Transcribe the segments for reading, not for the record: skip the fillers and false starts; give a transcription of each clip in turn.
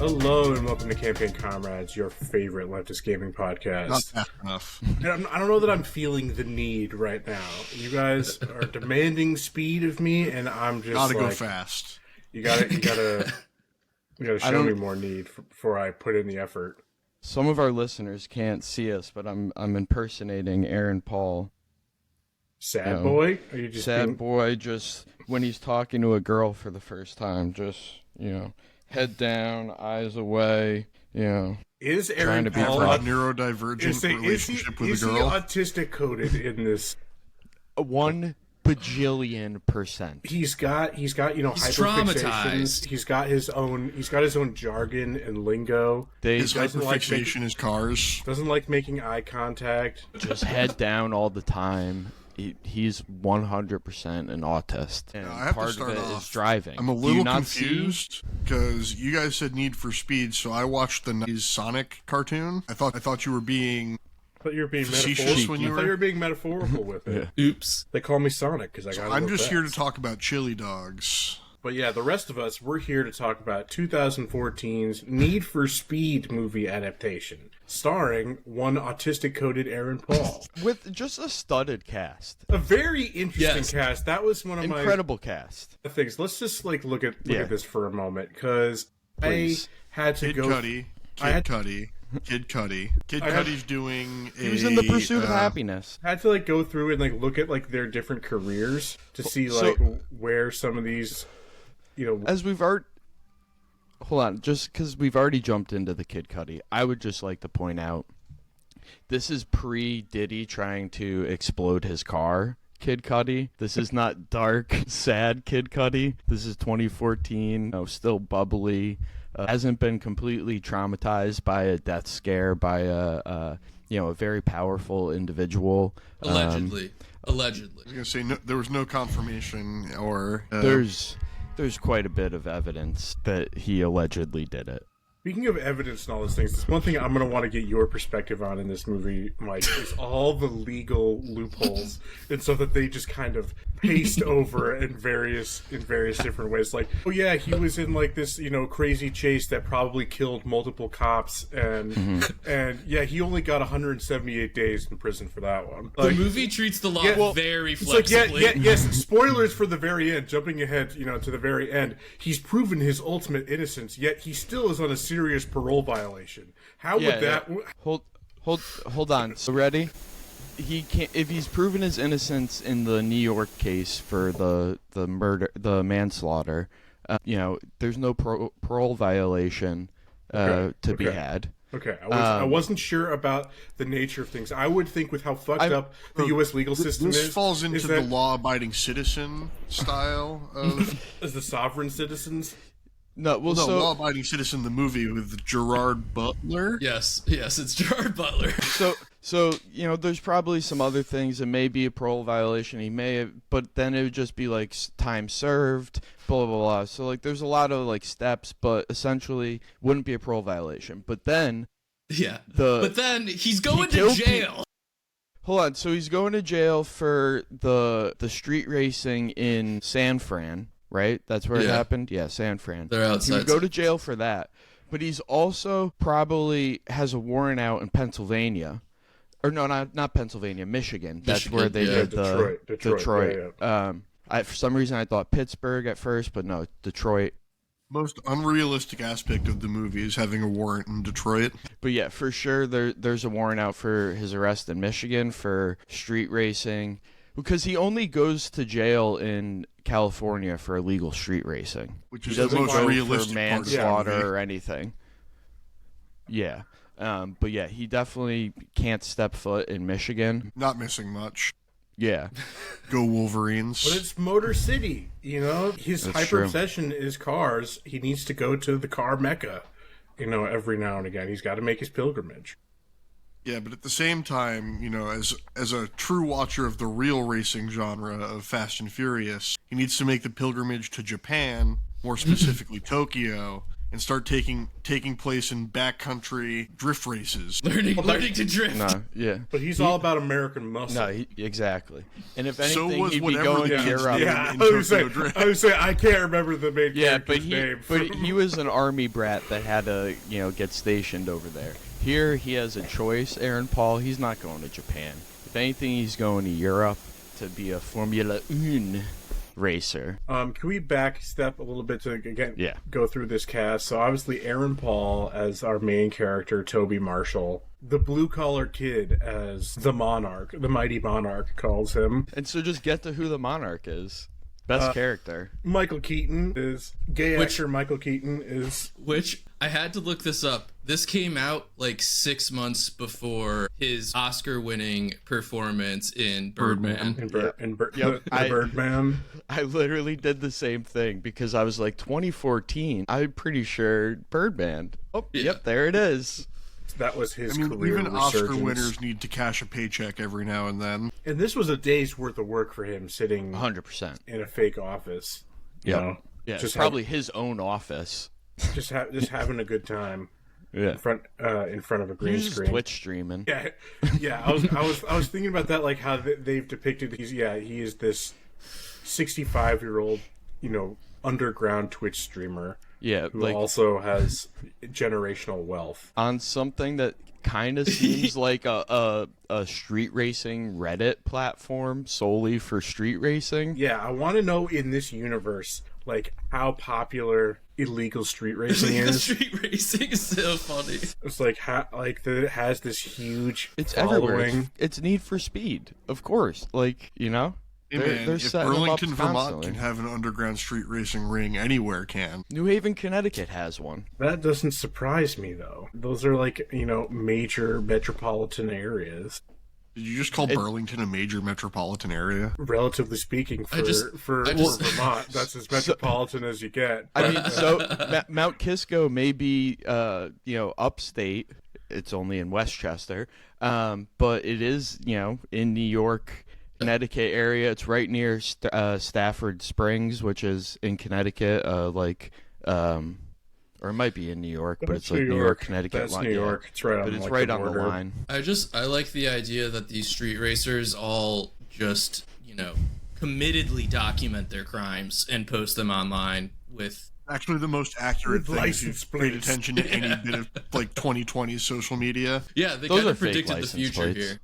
Hello and welcome to Campaign Comrades, your favorite leftist gaming podcast. Not fast enough. And I don't know that I'm feeling the need right now. You guys are demanding speed of me, and I'm just Gotta like, go fast. You gotta show me more need before I put in the effort. Some of our listeners can't see us, but I'm impersonating Aaron Paul. Sad boy? Are you just sad boy? Just when he's talking to a girl for the first time, just head down, eyes away. Is Aaron Paul a neurodivergent relationship with a girl? Is he autistic coded in this? 1 bajillion %. He's got hyperfixations. He's got his own jargon and lingo. His hyperfixation is cars. Doesn't like making eye contact. Just head down all the time. He's 100% an autist, and I have part to start of it off. is driving. I'm a little confused because you guys said Need for Speed, so I watched the 90s Sonic cartoon. I thought you were being. I thought you were being facetious when you were. I thought you were being metaphorical with it. Yeah. Oops. They call me Sonic because I got. I'm just here to talk about chili dogs. But yeah, the rest of us, we're here to talk about 2014's Need for Speed movie adaptation, starring one autistic-coded Aaron Paul. With just a studded cast. A very interesting cast. That was one of my... Incredible cast. things. Let's just look at this for a moment, because I had to Kid go... Cudi. Kid Cudi's doing He was in the pursuit of happiness. I had to go through and look at their different careers to see where some of these... As we've already... Hold on, just because we've already jumped into the Kid Cudi, I would just like to point out, this is pre-Diddy trying to explode his car, Kid Cudi. This is not dark, sad Kid Cudi. This is 2014, still bubbly, hasn't been completely traumatized by a death scare, by a very powerful individual. Allegedly. I was going to say, there was no confirmation or... There's quite a bit of evidence that he allegedly did it. Speaking of evidence and all those things, there's one thing I'm going to want to get your perspective on in this movie, Mike, is all the legal loopholes and so that they just kind of paste over in various different ways. He was in this, crazy chase that probably killed multiple cops, and he only got 178 days in prison for that one. The movie treats the law very flexibly. Yes, spoilers for the very end, jumping ahead, to the very end. He's proven his ultimate innocence, yet he still is on a serious parole violation. How would that... Hold on. So ready? He can't, if he's proven his innocence in the New York case for the murder, the manslaughter, there's no parole violation to be had. Okay, I wasn't sure about the nature of things. I would think with how fucked up the U.S. legal system is... This falls into the law-abiding citizen style of... As the sovereign citizens? Law-abiding citizen, the movie with Gerard Butler. Yes, it's Gerard Butler. So there's probably some other things. It may be a parole violation. He may have, but then it would just be time served, blah blah blah. So there's a lot of steps, but essentially wouldn't be a parole violation. But then, he's going to jail. Hold on. So he's going to jail for the street racing in San Fran. Right? That's where it happened? Yeah, San Fran. They're outside. He would go to jail for that. But he's also probably has a warrant out in Pennsylvania. Or no, not Pennsylvania, Michigan. That's where they did Detroit. For some reason I thought Pittsburgh at first, but no, Detroit. Most unrealistic aspect of the movie is having a warrant in Detroit. But yeah, for sure there's a warrant out for his arrest in Michigan for street racing. Because he only goes to jail in California for illegal street racing. Which is the most realistic for manslaughter or anything. Yeah. But yeah, he definitely can't step foot in Michigan. Not missing much. Yeah. Go Wolverines. But it's Motor City, His hyper-obsession is cars. He needs to go to the car mecca, every now and again. He's got to make his pilgrimage. Yeah, but at the same time, as a true watcher of the real racing genre of Fast and Furious, he needs to make the pilgrimage to Japan, more specifically Tokyo, and start taking place in backcountry drift races. Learning to drift. No, yeah. But he's all about American muscle. No, exactly. And if So anything, was he'd be whatever going the to kid's Europe. name Yeah, in I was Tokyo Drift. saying I can't remember the main Yeah, character's name. but he was an army brat that had to, get stationed over there. Here, he has a choice, Aaron Paul. He's not going to Japan. If anything, he's going to Europe to be a Formula 1 racer. Can we back step a little bit to, again, go through this cast? So obviously Aaron Paul as our main character, Toby Marshall. The blue-collar kid as the Monarch, the Mighty Monarch calls him. And so just get to who the Monarch is. Best character. Michael Keaton is... Gay actor Michael Keaton is... Which, I had to look this up. This came out like 6 months before his Oscar-winning performance in Birdman. Birdman. I literally did the same thing because I was like, 2014, I'm pretty sure Birdman. Oh, yep, there it is. That was his career even Oscar resurgence. winners need to cash a paycheck every now and then. And this was a day's worth of work for him sitting 100% in a fake office. You know? Yeah, just probably his own office. Just having a good time. Yeah, in front of a green He's screen. Twitch streaming. Yeah. I was thinking about that, like how they've depicted. He is this 65-year-old, underground Twitch streamer. Yeah, who also has generational wealth on something that kind of seems like a street racing Reddit platform solely for street racing. Yeah, I want to know in this universe, like, how popular illegal street racing is. Street racing is so funny. It's like it has this huge It's following. everywhere. It's Need for Speed, of course. Like, They're if setting Burlington, them up Vermont constantly. can have an underground street racing ring, anywhere can. New Haven, Connecticut has one. That doesn't surprise me, though. Those are like, major metropolitan areas. Did you just call Burlington a major metropolitan area? Relatively speaking, for Vermont, that's as metropolitan as you get. I mean, so Mount Kisco may be, upstate. It's only in Westchester, but it is, in New York, Connecticut area. It's right near Stafford Springs, which is in Connecticut. Or it might be in New York, but it's like New York, Connecticut. That's New York. It's right on. But it's right on the line. I like the idea that these street racers all just committedly document their crimes and post them online with. Actually, the most accurate thing if license you paid attention to any bit of 2020 social media. Yeah, they Those kind are of fake predicted the license future plates. here.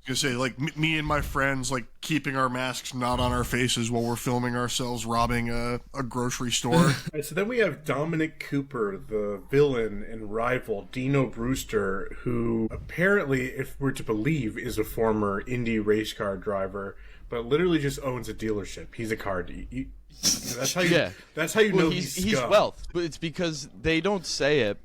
I was gonna say, me and my friends, keeping our masks not on our faces while we're filming ourselves robbing a grocery store. Right, so then we have Dominic Cooper, the villain and rival, Dino Brewster, who apparently, if we're to believe, is a former Indy race car driver, but literally just owns a dealership. He's a car that's how you. That's how you know he's wealth. But it's because they don't say it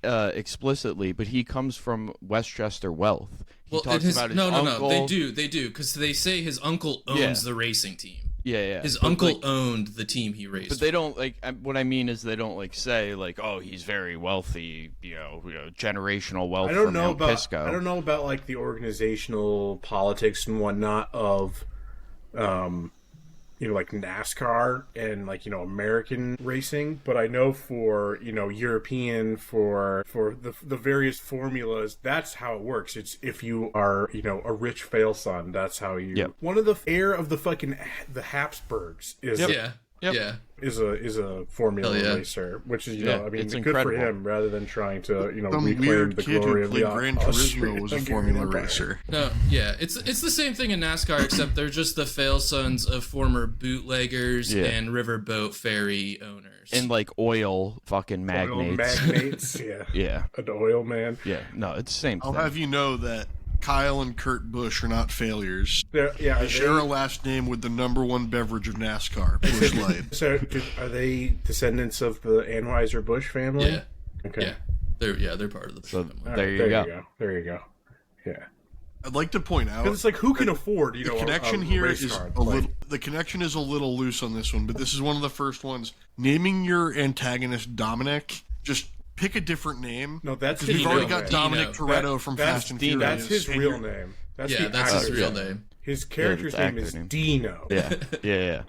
explicitly, but he comes from Westchester wealth. He talks about his uncle. They do, because they say his uncle owns the racing team. Yeah. His uncle owned the team he raced. But they don't what I mean is they don't say oh, he's very wealthy, generational wealth. I don't from know Mount about. Kisco. I don't know about the organizational politics and whatnot of, like NASCAR and American racing, but I know for European for the various formulas, that's how it works. It's if you are a rich fail son, that's how you. One of the heir of the Habsburgs is is a Formula racer, which is it's good incredible. for him rather than trying to Some reclaim weird the kid glory who of the played Gran Turismo was a Formula racer. No, it's the same thing in NASCAR, except they're just the fail sons of former bootleggers and riverboat ferry owners and oil fucking magnates. Oil magnates, Yeah, an oil man. yeah. No, it's the same I'll thing. have you know that Kyle and Kurt Busch are not failures. They share a last name with the #1 beverage of NASCAR, Busch Light. So, are they descendants of the Anheuser-Busch family? Yeah. Okay. Yeah. They're part of the family. There you go. There you go. Yeah. I'd like to point out Because it's who can afford the connection a here race is car? a little. The connection is a little loose on this one, but this is one of the first ones. Naming your antagonist Dominic, just pick a different name. No, that's because we've already got Dino. Dominic Toretto from Fast and Furious. That's his real name. That's That's his real name. His character's name is Dino. Yeah.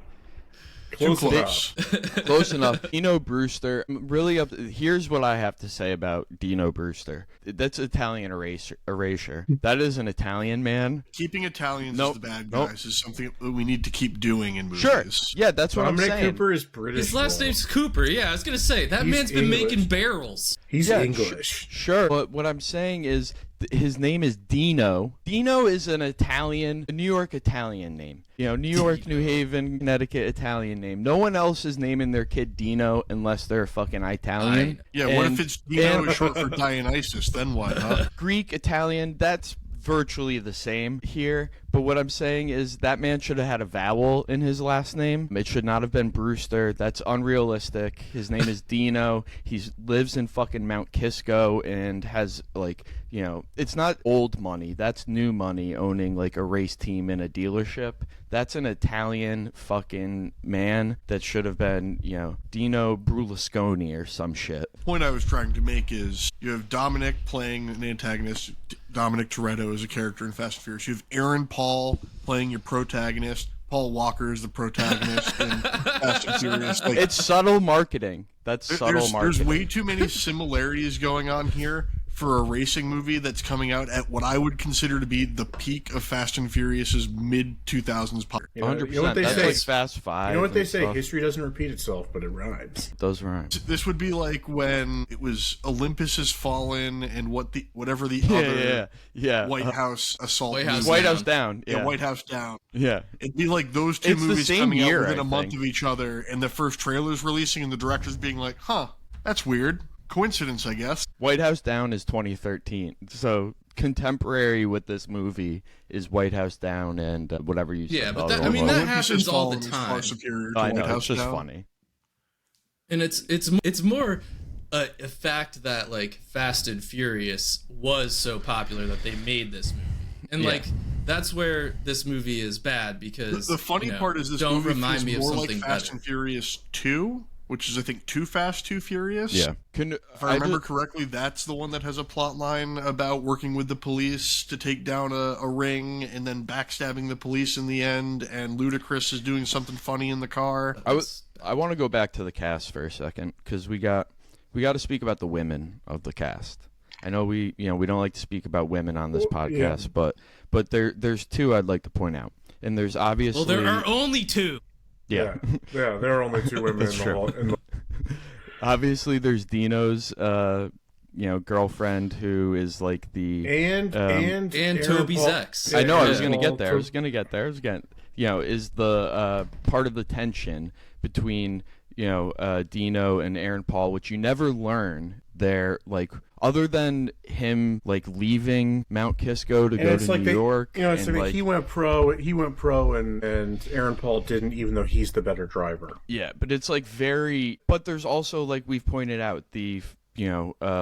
Close Too enough. close. Close enough. Dino Brewster. Really up. Here's what I have to say about Dino Brewster. That's Italian erasure. That is an Italian man. Keeping Italians Nope. as the bad Nope. guys is something that we need to keep doing in movies. Sure. Yeah, that's what I'm Dominic saying. Cooper is British. His last though. name's Cooper. Yeah, I was gonna say that He's man's been English. making barrels. He's Yeah, English. Sure, but what I'm saying is his name is Dino. Dino is a New York Italian name. New York, New Haven, Connecticut Italian name. No one else is naming their kid Dino unless they're fucking Italian. Yeah, what And- if it's Dino and is short for Dionysus? Then what, huh? Greek, Italian, that's virtually the same here. But what I'm saying is that man should have had a vowel in his last name. It should not have been Brewster. That's unrealistic. His name is Dino. He lives in fucking Mount Kisco and has it's not old money. That's new money owning like a race team in a dealership. That's an Italian fucking man that should have been, Dino Berlusconi or some shit. The point I was trying to make is you have Dominic playing an antagonist. Dominic Toretto is a character in Fast and Furious. You have Aaron Paul playing your protagonist. Paul Walker is the protagonist in Fast and Furious. Like, It's subtle marketing. That's subtle marketing. there's way too many similarities going on here for a racing movie that's coming out at what I would consider to be the peak of Fast and Furious's mid-2000s pop. 100%. they That's say? like Fast Five. You know what they and say? stuff. History doesn't repeat itself, but it rhymes. Those rhymes. This would be like when it was Olympus Has Fallen and whatever the other Yeah. White House assault White House movie. White Down. House Down. Yeah, Yeah. White House Down. Yeah. It'd be like those two It's the movies same coming year, out within I a month think. of each other, and the first trailers releasing, and the directors being like, "Huh, that's weird. Coincidence, I guess." White House Down is 2013. So contemporary with this movie is White House Down and whatever you said. Yeah, but the that- other I mean, one. that Olympus happens Has all the Fallen is far time. superior to I White know. House It's just Down. funny. And it's more a fact that like Fast and Furious was so popular that they made this movie, and Yeah. like that's where this movie is bad because The funny part is this don't movie remind feels me of more like something Fast better. and Furious 2, which is I think Too Fast, Too Furious. Yeah. If I remember correctly, that's the one that has a plot line about working with the police to take down a ring and then backstabbing the police in the end, and Ludacris is doing something funny in the car. I want to go back to the cast for a second because we got to speak about the women of the cast. I know we don't like to speak about women on this podcast, but there's two I'd like to point out, and there's obviously there are only two. yeah. Yeah, there are only two women in That's the true. whole. Obviously, there's Dino's, girlfriend who is like the. And Aaron Toby's Paul- ex. I know. I was Yeah. gonna get there. Is the part of the tension between Dino and Aaron Paul, which you never learn there, like other than him like leaving Mount Kisco to And go it's to like New York. it's and, like he went pro, and Aaron Paul didn't, even though he's the better driver. Yeah, but it's like very. But there's also, like we've pointed out, the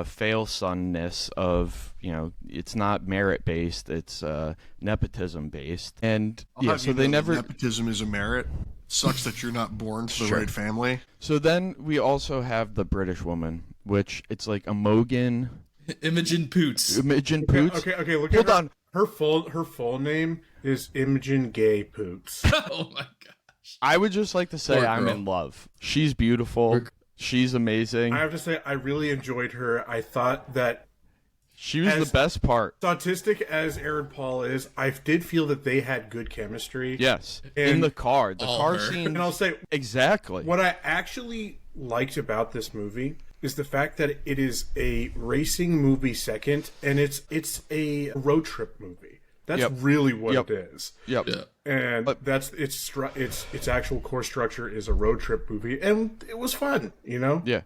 fail sonness of it's not merit based, it's nepotism based, and I'll yeah, have so you they know that never. nepotism is a merit. Sucks that you're not born to the Sure. right family. So then we also have the British woman, which it's like Imogen Poots. Imogen Poots. Okay. Look Hold at her. on. Her full name is Imogen Gay Poots. Oh my gosh. I would just like to say Poor I'm girl. in love. She's beautiful. She's amazing. I have to say, I really enjoyed her. I thought that, She was as- the best part. autistic as Aaron Paul is, I did feel that they had good chemistry. Yes. And- In the car. The All car her. scene. And I'll say, Exactly. what I actually liked about this movie is the fact that it is a racing movie second, and it's a road trip movie. That's Yep. really what Yep. it is. Yep. Yeah. And that's its actual core structure is a road trip movie, and it was fun, Yeah.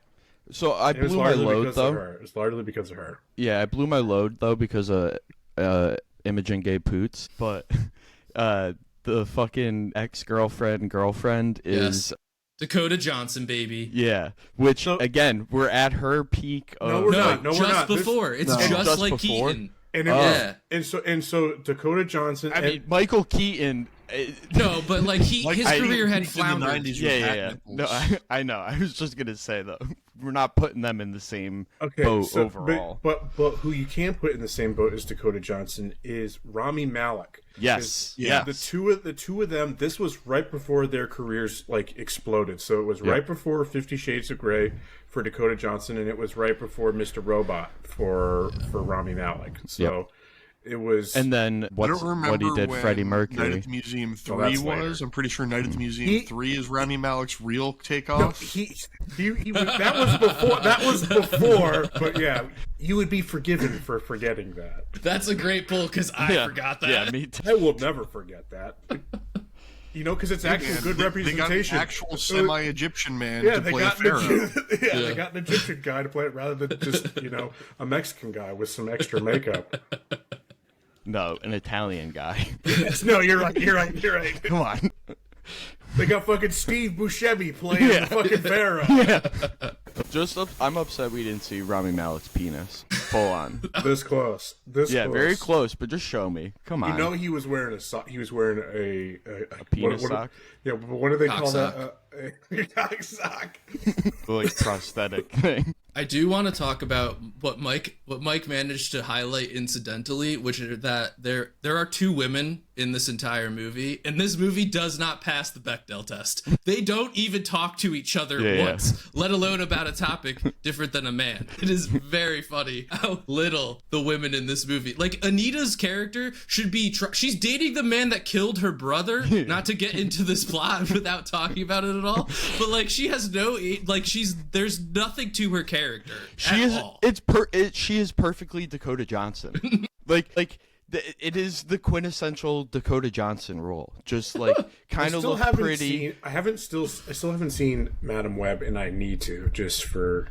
So I It was blew my largely load because of though. her. It was largely because of her. Yeah, I blew my load though because of Imogen Gay Poots. But the fucking girlfriend is Yes. Dakota Johnson, baby. yeah. Which So- again, we're at her peak of No, we're No, not. No, we're just not. This- before. It's No. just, Just like before? Keaton. And Yeah. and so Dakota Johnson. I mean, Michael Keaton. No, but like his I- career had in the floundered. 90s. Yeah. Hat No, nipples. I know. I was just gonna say though, we're not putting them in the same boat overall. But who you can put in the same boat as Dakota Johnson is Rami Malek. Yes. The two of them. This was right before their careers like exploded. So it was right before 50 Shades of Grey for Dakota Johnson, and it was right before Mr. Robot for Rami Malek. So it was. And then what he did, when Freddie Mercury. Night at the Museum 3 was. I'm pretty sure Night at the Museum 3 is Rami Malek's real takeoff. No, he that was before. That was before. But yeah, you would be forgiven for forgetting that. That's a great pull because I forgot that. Yeah, me too. I will never forget that. You know, because it's actually good representation. They got an actual semi-Egyptian man Yeah, to they play got Pharaoh. they got an Egyptian guy to play it rather than just a Mexican guy with some extra makeup. No, an Italian guy. Yes, no, you're right. Come on. They got fucking Steve Buscemi playing the fucking Pharaoh. I'm upset we didn't see Rami Malek's penis full on. This close. Very close, but just show me. Come on. You know he was wearing a sock. He was wearing a penis sock. Yeah, but what do they call sock. that? A cock sock. Like prosthetic thing. I do want to talk about what Mike managed to highlight incidentally, which is that there are two women in this entire movie, and this movie does not pass the Bechdel test. They don't even talk to each other once, let alone about a topic different than a man. It is very funny how little the women in this movie. Like Anita's character should be she's dating the man that killed her brother, not to get into this plot without talking about it at all. But like she has there's nothing to her character. She is perfectly Dakota Johnson. It is the quintessential Dakota Johnson role. Just like kind of look pretty. I still haven't seen Madam Web, and I need to just for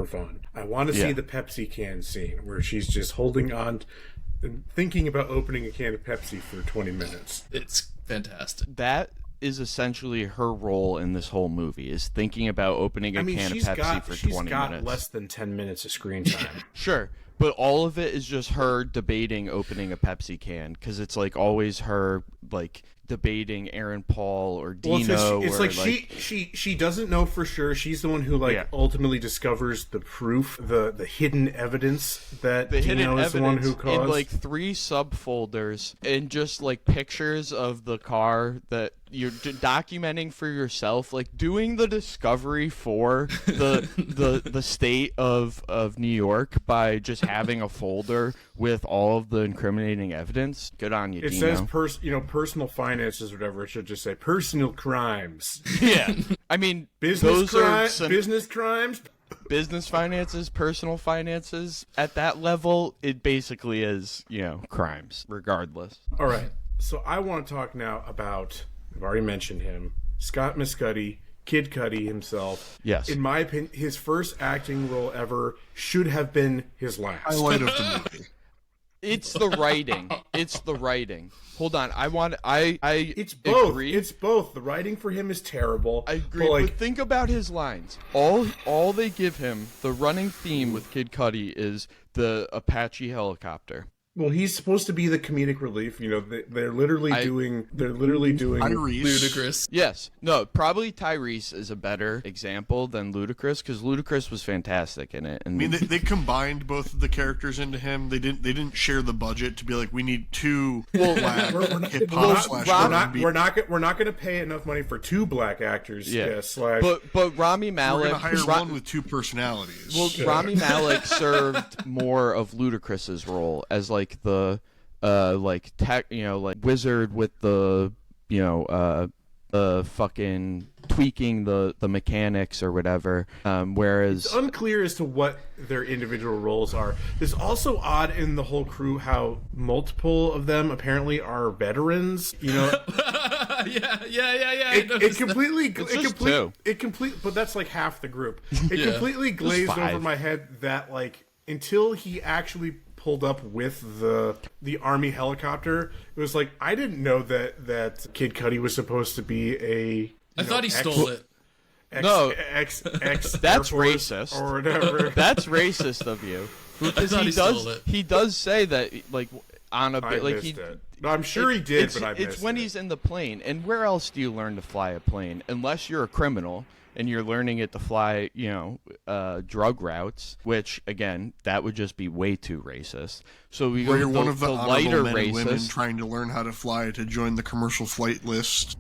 fun. I want to see the Pepsi can scene where she's just holding on and thinking about opening a can of Pepsi for 20 minutes. It's fantastic. That is essentially her role in this whole movie, is thinking about opening a can of Pepsi for 20 minutes. She's got less than 10 minutes of screen time. Sure, but all of it is just her debating opening a Pepsi can, because it's like always her like debating Aaron Paul or Dino. It's like she doesn't know for sure. She's the one who ultimately discovers the proof, the hidden evidence that Dino is the one who caused. In like 3 subfolders and just like pictures of the car that you're documenting for yourself, like doing the discovery for the state of New York by just having a folder with all of the incriminating evidence. Good on you, It Dino. says personal finances or whatever. It should just say personal crimes. Yeah, I mean business crimes. Business finances, personal finances. At that level, it basically is, crimes, regardless. All right. So I want to talk now about, I've already mentioned him, Scott Mescudi, Kid Cudi himself. Yes. In my opinion, his first acting role ever should have been his last. Highlight of the movie. It's the writing. Hold on. It's both. agree. It's both. The writing for him is terrible. I agree. But think about his lines. All they give him, the running theme with Kid Cudi is the Apache helicopter. Well, he's supposed to be the comedic relief. They're literally doing Tyrese. Ludicrous. Yes. No, probably Tyrese is a better example than Ludacris, because Ludacris was fantastic in it. And I mean, they combined both of the characters into him. They didn't share the budget to be like, we need 2 black hip hop we're not going to pay enough money for 2 black actors. Yeah. But Rami Malek. We're going to hire one with 2 personalities. Well, Rami Malek served more of Ludacris's role as like the wizard with the fucking tweaking the mechanics or whatever, whereas it's unclear as to what their individual roles are. It's also odd in the whole crew how multiple of them apparently are veterans. Yeah. But that's like half the group. It completely glazed over my head that like until he actually pulled up with the army helicopter, it was like I didn't know that Kid Cudi was supposed to be I thought he stole it. That's racist or whatever. That's racist of you. Because he stole it. He does say that, like, on a I bit like missed he. it. No, I'm sure he did, but I missed It's when it. he's in the plane. And where else do you learn to fly a plane unless you're a criminal and you're learning it to fly, drug routes? Which again, that would just be way too racist. So we go Where you're with one of the lighter honorable men and women racist. trying to learn how to fly to join the commercial flight list.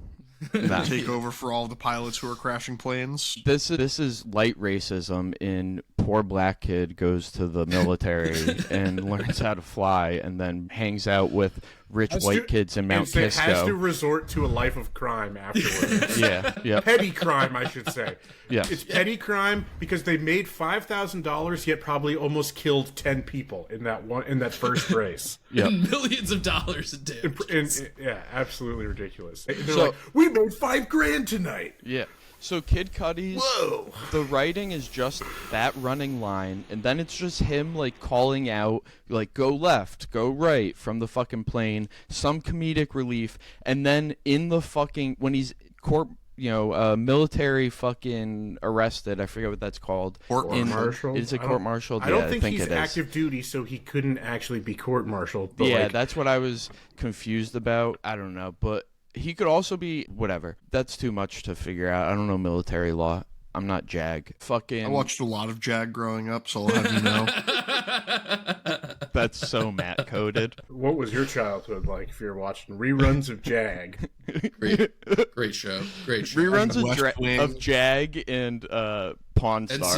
Take over for all the pilots who are crashing planes. This is light racism in poor black kid goes to the military and learns how to fly and then hangs out with rich white kids in Mount Has to Kisco. resort to a life of crime afterwards. Yeah. Petty crime, I should say. Yeah. It's petty crime because they made $5,000 yet probably almost killed 10 people in that first race. Yep. Millions of dollars a day. Yeah, absolutely ridiculous. They're So- like, we made $5,000 tonight. Yeah. So Kid Cudi's Whoa. the writing is just that running line, and then it's just him like calling out like go left, go right from the fucking plane, some comedic relief, and then in the fucking when he's military fucking arrested, I forget what that's called. Court-martialed? Is it court-martialed? I don't think it he's is. active duty, so he couldn't actually be court-martialed. But Yeah, like, that's what I was confused about. I don't know, but he could also be whatever. That's too much to figure out. I don't know military law. I'm not JAG. Fucking. I watched a lot of Jag growing up, so I'll have you know. That's so Matt coded. what was your childhood like if you're watching reruns of Jag? Great show. Great show. Reruns West Wing. of Jag and Pawn Stars.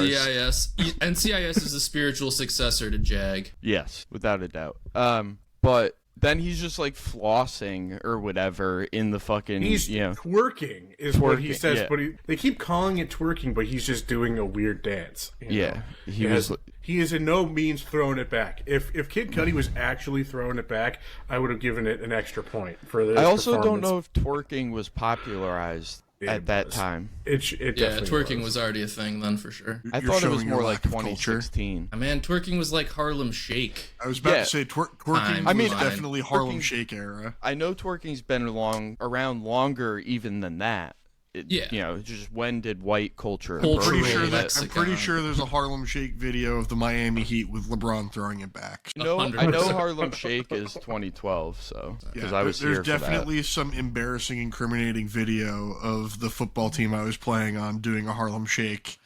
NCIS is the spiritual successor to Jag. Yes, without a doubt. But then he's just like flossing or whatever in the fucking. He's twerking, is what he Twerking, says. yeah. But they keep calling it twerking, but he's just doing a weird dance. Yeah, he was. He is in no means throwing it back. If Kid Cudi was actually throwing it back, I would have given it an extra point for this. I also don't performance. know if twerking was popularized at that time. It Yeah, definitely twerking was already a thing then for sure. I You're thought it was showing your more like lack of culture. 2016. Man, twerking was like Harlem Shake. I was about Yeah. to say twerking I mean, was definitely Harlem twerking- Shake era. I know twerking's been around longer even than that. Yeah. Just when did white culture? Cultural Pretty appropriate sure it? that I'm pretty Lexicon. sure there's a Harlem Shake video of the Miami Heat with LeBron throwing it back. No, I know 100%. Harlem Shake is 2012, so because Yeah, I was there's here for that. definitely some embarrassing, incriminating video of the football team I was playing on doing a Harlem Shake.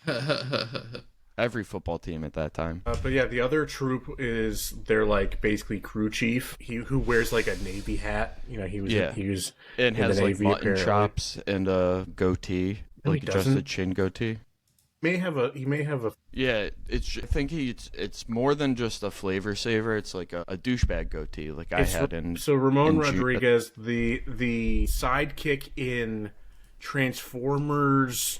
Every football team at that time. But yeah, the other troop is they're like basically crew chief. Who wears like a navy hat. He was And in has the like Navy, mutton apparently. chops and a goatee, No, he like just a doesn't. chin goatee. He may have a. Yeah, I think it's more than just a flavor saver. It's like a douchebag goatee, like I had in. So Ramon in Rodriguez, the sidekick in Transformers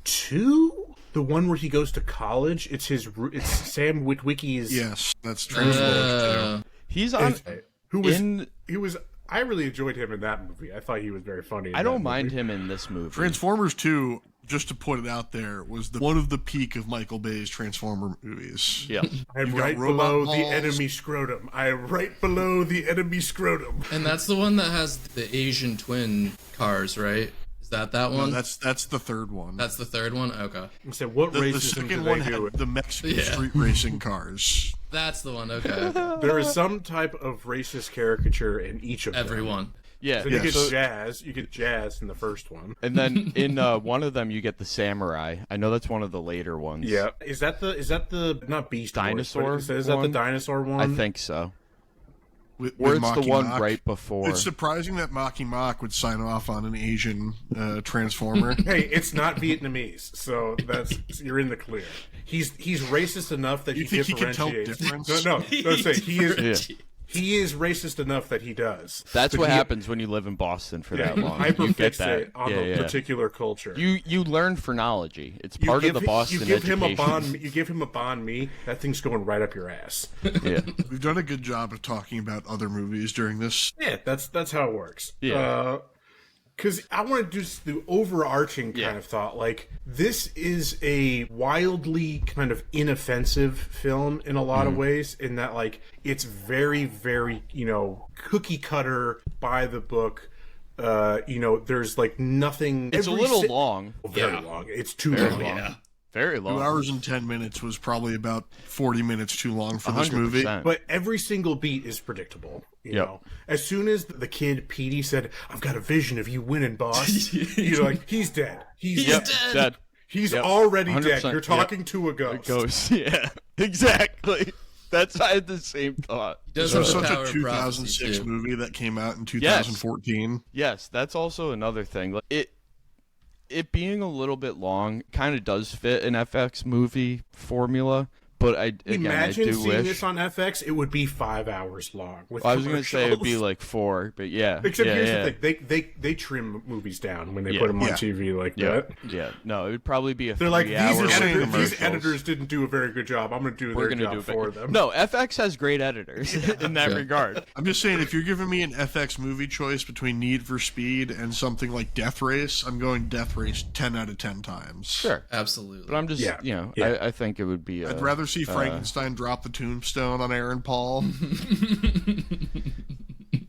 2, the one where he goes to college. It's Sam Witwicky's. Yes, that's Transformers too. He's on. Who was in- he was. I really enjoyed him in that movie. I thought he was very funny. In I don't that mind movie. him in this movie. Transformers 2, just to put it out there, was one of the peak of Michael Bay's Transformer movies. Yeah. I'm You've got right robot below balls. the enemy scrotum. I'm right below the enemy scrotum. And that's the one that has the Asian twin cars, right? Is that No, one? that's the third one. That's the third one? Okay. I said, what the racism second do one they do? had the Mexican Yeah. street racing cars. That's the one. Okay. There is some type of racist caricature in each of them. Everyone. Yeah. So you get So- jazz. You get jazz in the first one. and then in one of them you get the samurai. I know that's one of the later ones. Yeah. Is that the not Beast Wars, Dinosaur but is that the one? dinosaur one? I think so. With Or it's the Maki one Mach. right before. It's surprising that Maki Mach would sign off on an Asian Transformer. Hey, it's not Vietnamese, so you're in the clear. He's racist enough that You he think he can tell differentiates. difference? No, say he is. Yeah. He is racist enough that he does. That's But what he- happens when you live in Boston for that long. Hyperfixate You get that. on yeah, the yeah. particular culture. You learn phrenology. It's You part of give the Boston you give education. him a bond. You give him a bond me. That thing's going right up your ass. Yeah. We've done a good job of talking about other movies during this. Yeah, that's how it works. Yeah. Because I want to do just the overarching kind Yeah. of thought. Like, this is a wildly kind of inoffensive film in a lot of ways, in that, like, it's very, very, cookie cutter, by the book. There's, like, nothing. It's a little long. Very Yeah. long. It's too long. Yeah. Very long. 2 hours and 10 minutes was probably about 40 minutes too long for this movie. 100%. But every single beat is predictable. You know, as soon as the kid Petey said, "I've got a vision of you winning, boss," you're like, "He's dead. He's dead. He's already dead. 100%. You're talking to a ghost." Ghost. Yeah, exactly. I had the same thought. Does There's have the such power a of 2006 prophecy, too. movie that came out in 2014. Yes, that's also another thing. Like, it being a little bit long kind of does fit an FX movie formula, but I Imagine do seeing wish. this on FX; it would be 5 hours long. With I was going to say it would be commercials. like 4, but yeah. Except yeah, here's yeah. the thing: they trim movies down when they Yeah. put them on Yeah. TV like Yeah, that. yeah. No, it would probably be a They're like, 3 hour these editors didn't do a very good job. I'm going to do We're their gonna job do for it. them. No, FX has great editors in that regard. I'm just saying, if you're giving me an FX movie choice between Need for Speed and something like Death Race, I'm going Death Race 10 out of 10 times. Sure. Absolutely. But I'm just, I think it would be. I'd rather see Frankenstein drop the tombstone on Aaron Paul.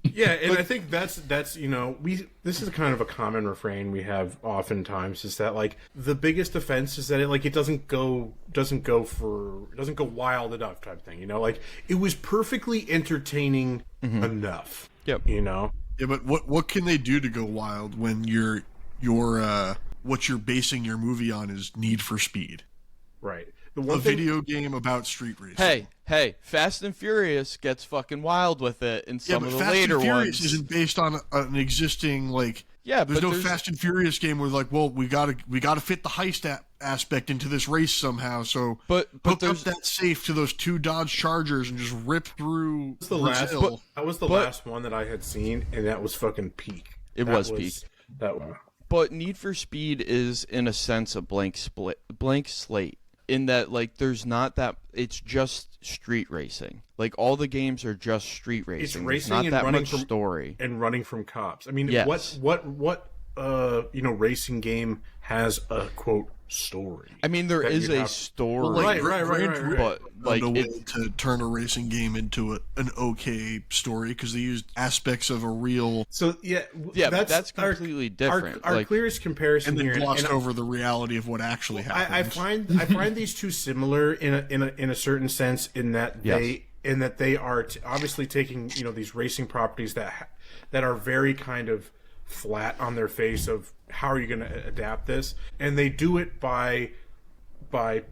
Yeah, and I think that's this is kind of a common refrain we have oftentimes, is that like the biggest offense is that it doesn't go wild enough type thing. You know, like it was perfectly entertaining enough. Yep. You know. Yeah, but what can they do to go wild when your what you're basing your movie on is Need for Speed, Right. a video game about street racing. Hey, Fast and Furious gets fucking wild with it in some but of the Fast later and Furious ones. isn't based on an existing Yeah, There's but no Fast and Furious game where we gotta fit the heist aspect into this race somehow. So But hook up there's- that safe to those 2 Dodge Chargers and just rip through Brazil. That was the last one that I had seen, and that was fucking peak. It was peak. That one. But Need for Speed is, in a sense, a blank slate. In that, like, there's not that. It's just street racing. Like, all the games are just street racing. It's There's racing not and that running much from story. and running from cops. I mean, Yes. what racing game has a quote story? I mean, there that is you'd a have- story, Right. but like found a way it, to turn a racing game into an okay story because they used aspects of a real So but that's completely different. Our Like, clearest comparison and then here, glossed and over the reality of what actually happened. I find these two similar in a certain sense in that they are obviously taking these racing properties that are very kind of flat on their face of how are you going to adapt this, and they do it by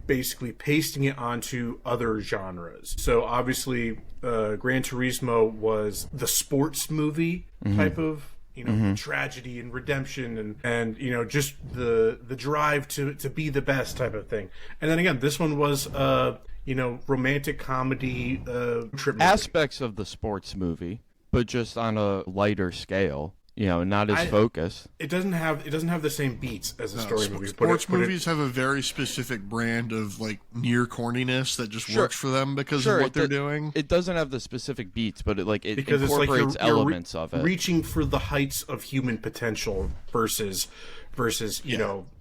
basically pasting it onto other genres. So obviously Gran Turismo was the sports movie type of tragedy and redemption and just the drive to be the best type of thing. And then again, this one was romantic comedy trip movie. aspects of the sports movie, but just on a lighter scale. Not as focused. It doesn't have the same beats as a story movie. Sports movies have a very specific brand of near corniness that just works for them because of what they're doing. It doesn't have the specific beats, but it because incorporates it's like you're elements of it. reaching for the heights of human potential versus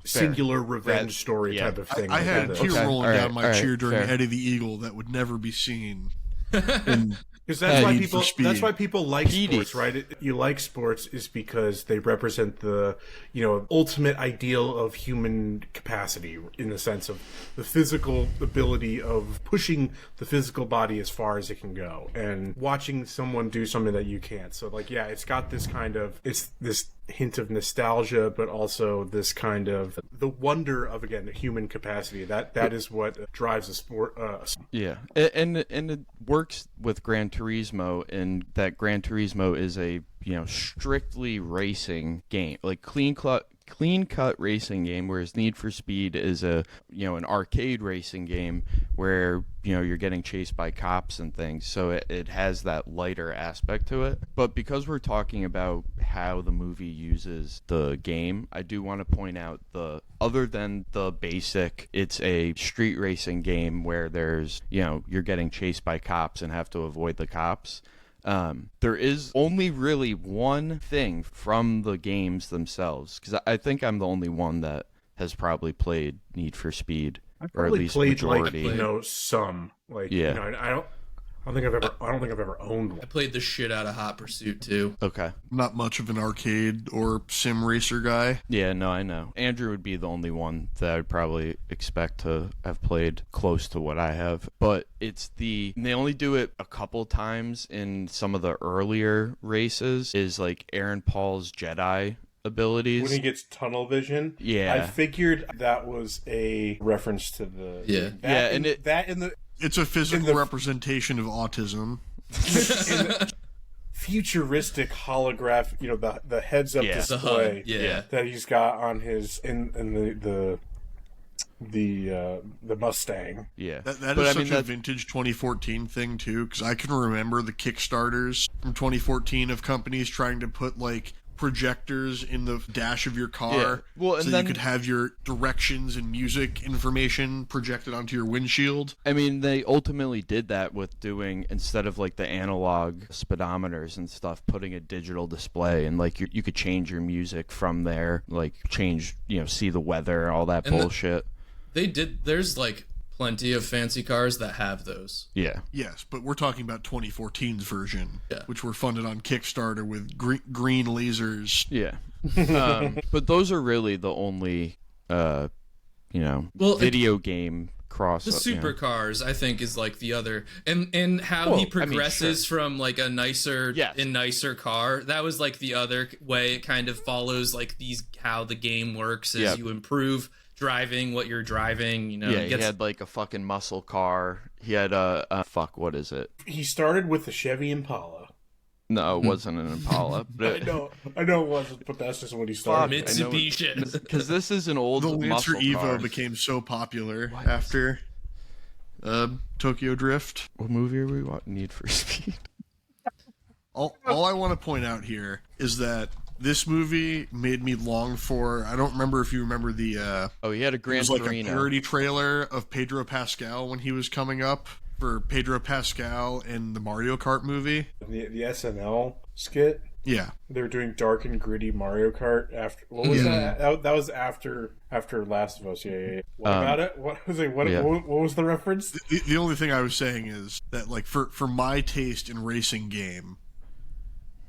singular revenge story type of thing. I had a tear rolling All down right, my all right, cheer during fair. Eddie the Eagle that would never be seen. in Because that's why Need people. for Speed. That's why people like Petey. sports, right? You like sports is because they represent the, ultimate ideal of human capacity in the sense of the physical ability of pushing the physical body as far as it can go, and watching someone do something that you can't. So, it's got this kind of this hint of nostalgia, but also this kind of the wonder of the human capacity. That is what drives a sport. Yeah, and it works with Gran Turismo in that Gran Turismo is a strictly racing game, like clean cut racing game, whereas Need for Speed is an arcade racing game where you're getting chased by cops and things. So it has that lighter aspect to it. But because we're talking about how the movie uses the game, I do want to point out other than the basic, it's a street racing game where there's you're getting chased by cops and have to avoid the cops. There is only really one thing from the games themselves, because I think I'm the only one that has probably played Need for Speed, or at least played majority. some Yeah. I don't think I've ever owned I one. played the shit out of Hot Pursuit too. Okay. Not much of an arcade or sim racer guy. Yeah, no, I know. Andrew would be the only one that I'd probably expect to have played close to what I have. But they only do it a couple times in some of the earlier races, is like Aaron Paul's Jedi abilities. When he gets tunnel vision, Yeah. I figured that was a reference to the It's a physical representation of autism. in the futuristic holograph, the heads up Yeah. display The HUD, yeah. that he's got on his in the Mustang. Yeah. That But is I such mean, a vintage 2014 thing too, because I can remember the Kickstarters from 2014 of companies trying to put like projectors in the dash of your car, Yeah. Well, and so then you could have your directions and music information projected onto your windshield. I mean, they ultimately did that with doing, instead of like the analog speedometers and stuff, putting a digital display, and like you could change your music from there, like change, see the weather, all that And bullshit. There's like plenty of fancy cars that have those. Yeah. Yes, but we're talking about 2014's version, Yeah. which were funded on Kickstarter with green lasers. Yeah. But those are really the only, video game cross. The supercars, I think, is like the other, and how he progresses from like a nicer car. That was like the other way. It kind of follows like how the game works as you improve driving what you're driving. He had like a fucking muscle car. He had what is it? He started with the Chevy Impala. No, it wasn't an Impala. But I know it wasn't, but that's just what he started. Mitsubishi. Because this is an old The Lancer muscle Evo car. became so popular after Tokyo Drift. What movie are we watching? Need for Speed. All I want to point out here is that this movie made me long for. I don't remember if you remember the. He had a It Gran was like Torino. a parody trailer of Pedro Pascal when he was coming up for Pedro Pascal in the Mario Kart movie. The SNL skit. Yeah, They were doing dark and gritty Mario Kart after. What was that? That was after Last of Us. Yeah. What about it? What was it? What was the reference? the only thing I was saying is that like for my taste in racing game,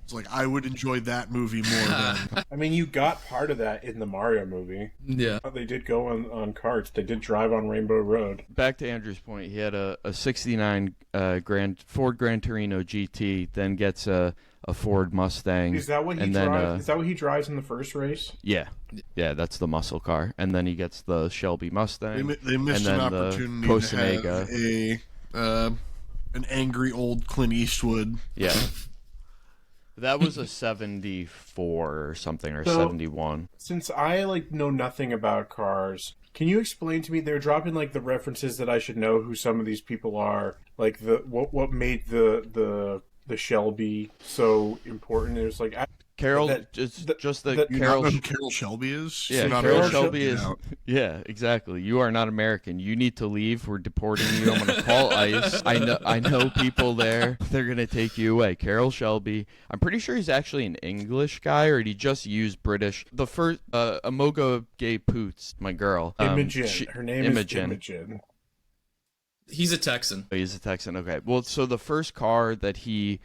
it's like I would enjoy that movie more than. I mean, you got part of that in the Mario movie. Yeah. They did go on carts. They did drive on Rainbow Road. Back to Andrew's point, he had a 69 Ford Gran Torino GT, then gets a Ford Mustang. Is that what he drives? Is that what he drives in the first race? Yeah, that's the muscle car, and then he gets the Shelby Mustang. They missed and an then opportunity the Cosinega. to have an angry old Clint Eastwood. Yeah. That was a 74 or something, or So- 71. Since I know nothing about cars, can you explain to me? They're dropping the references that I should know who some of these people are. Like what made the Shelby so important? It was like Carol, that- just that- that You Carol. know who Carol Shelby is? Yeah, You're not Carol American. Shelby is. Get out. Yeah, exactly. You are not American. You need to leave. We're deporting you. I'm gonna call ICE. I know people there. They're gonna take you away. Carol Shelby. I'm pretty sure he's actually an English guy, or did he just use British? The first Amoga Gay Poots, my girl. Imogen. Her name Imogen. is Imogen. He's a Texan. Oh, he's a Texan. Okay. Well, so the first car that he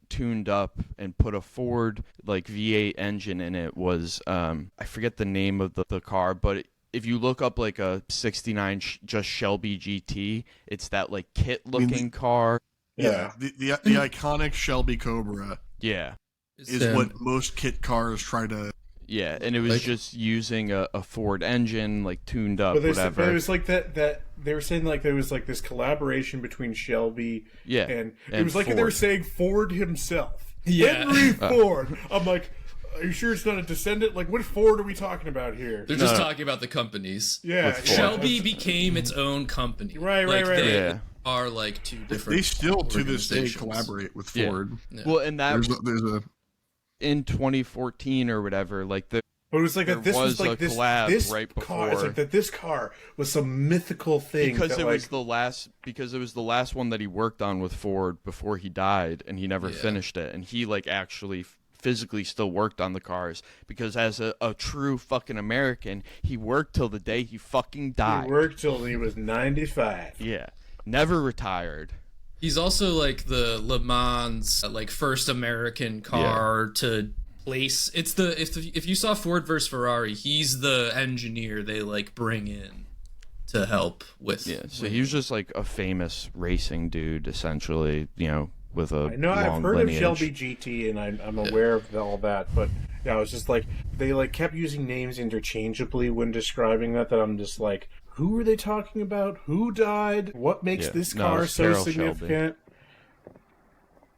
tuned up and put a Ford V8 engine in it was I forget the name of the car, but if you look up a 69 just Shelby GT, it's that kit looking car. Yeah, the iconic Shelby Cobra Yeah. is what most kit cars try to. Yeah, and it was just using a Ford engine, tuned up, But whatever. it was that they were saying there was this collaboration between Shelby and it was like they were Ford. saying Ford himself. Yeah. Henry Ford. I'm like, are you sure it's not a descendant? What Ford are we talking about here? They're just talking about the companies. Yeah, With Ford. Shelby became its own company. Right. They Yeah. are two different. They still to this day organizations. collaborate with Yeah. Ford. Well, and that There's a in 2014 or whatever, But it was There this was was a this collab this right car. It's before. that this car was some mythical thing because that, it was the last one that he worked on with Ford before he died, and he never finished it, and he actually physically still worked on the cars, because as a true fucking American, he worked till the day he fucking died. he worked till he was 95. Yeah, never retired. He's also like the Le Mans like first American car to place. It's the if you saw Ford versus Ferrari, he's the engineer they like bring in to help with. Yeah, so he was just like a famous racing dude, essentially, you know, with a I know long I've heard lineage. of Shelby GT, and I'm aware of all that, but yeah, I was just like, they like kept using names interchangeably when describing that I'm just like, who are they talking about? Who died? What makes this car it's so Carroll significant?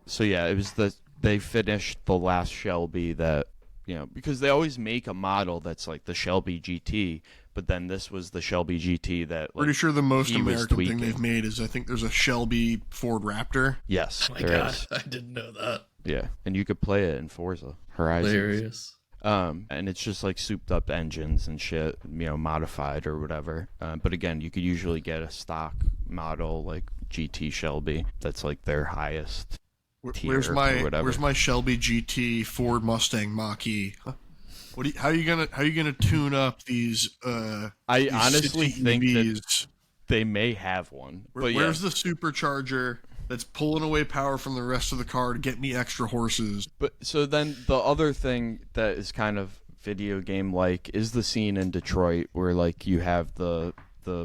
So yeah, it was they finished the last Shelby that, you know, because they always make a model that's like the Shelby GT, but then this was the Shelby GT that like, Pretty sure the most he was American thing tweaking. they've made is I think there's a Shelby Ford Raptor. Yes, Oh my there god, is. I didn't know that. Yeah, and you could play it in Forza Horizon. Hilarious. And it's just like souped up engines and shit, you know, modified or whatever. But again, you could usually get a stock model like GT Shelby that's like their highest tier Where's or whatever. my Shelby GT Ford Mustang Mach-E? Huh? How are you gonna tune up these? I these honestly city think that EVs? they may have one. But Where's the supercharger that's pulling away power from the rest of the car to get me extra horses? But so then the other thing that is kind of video game like is the scene in Detroit where like you have the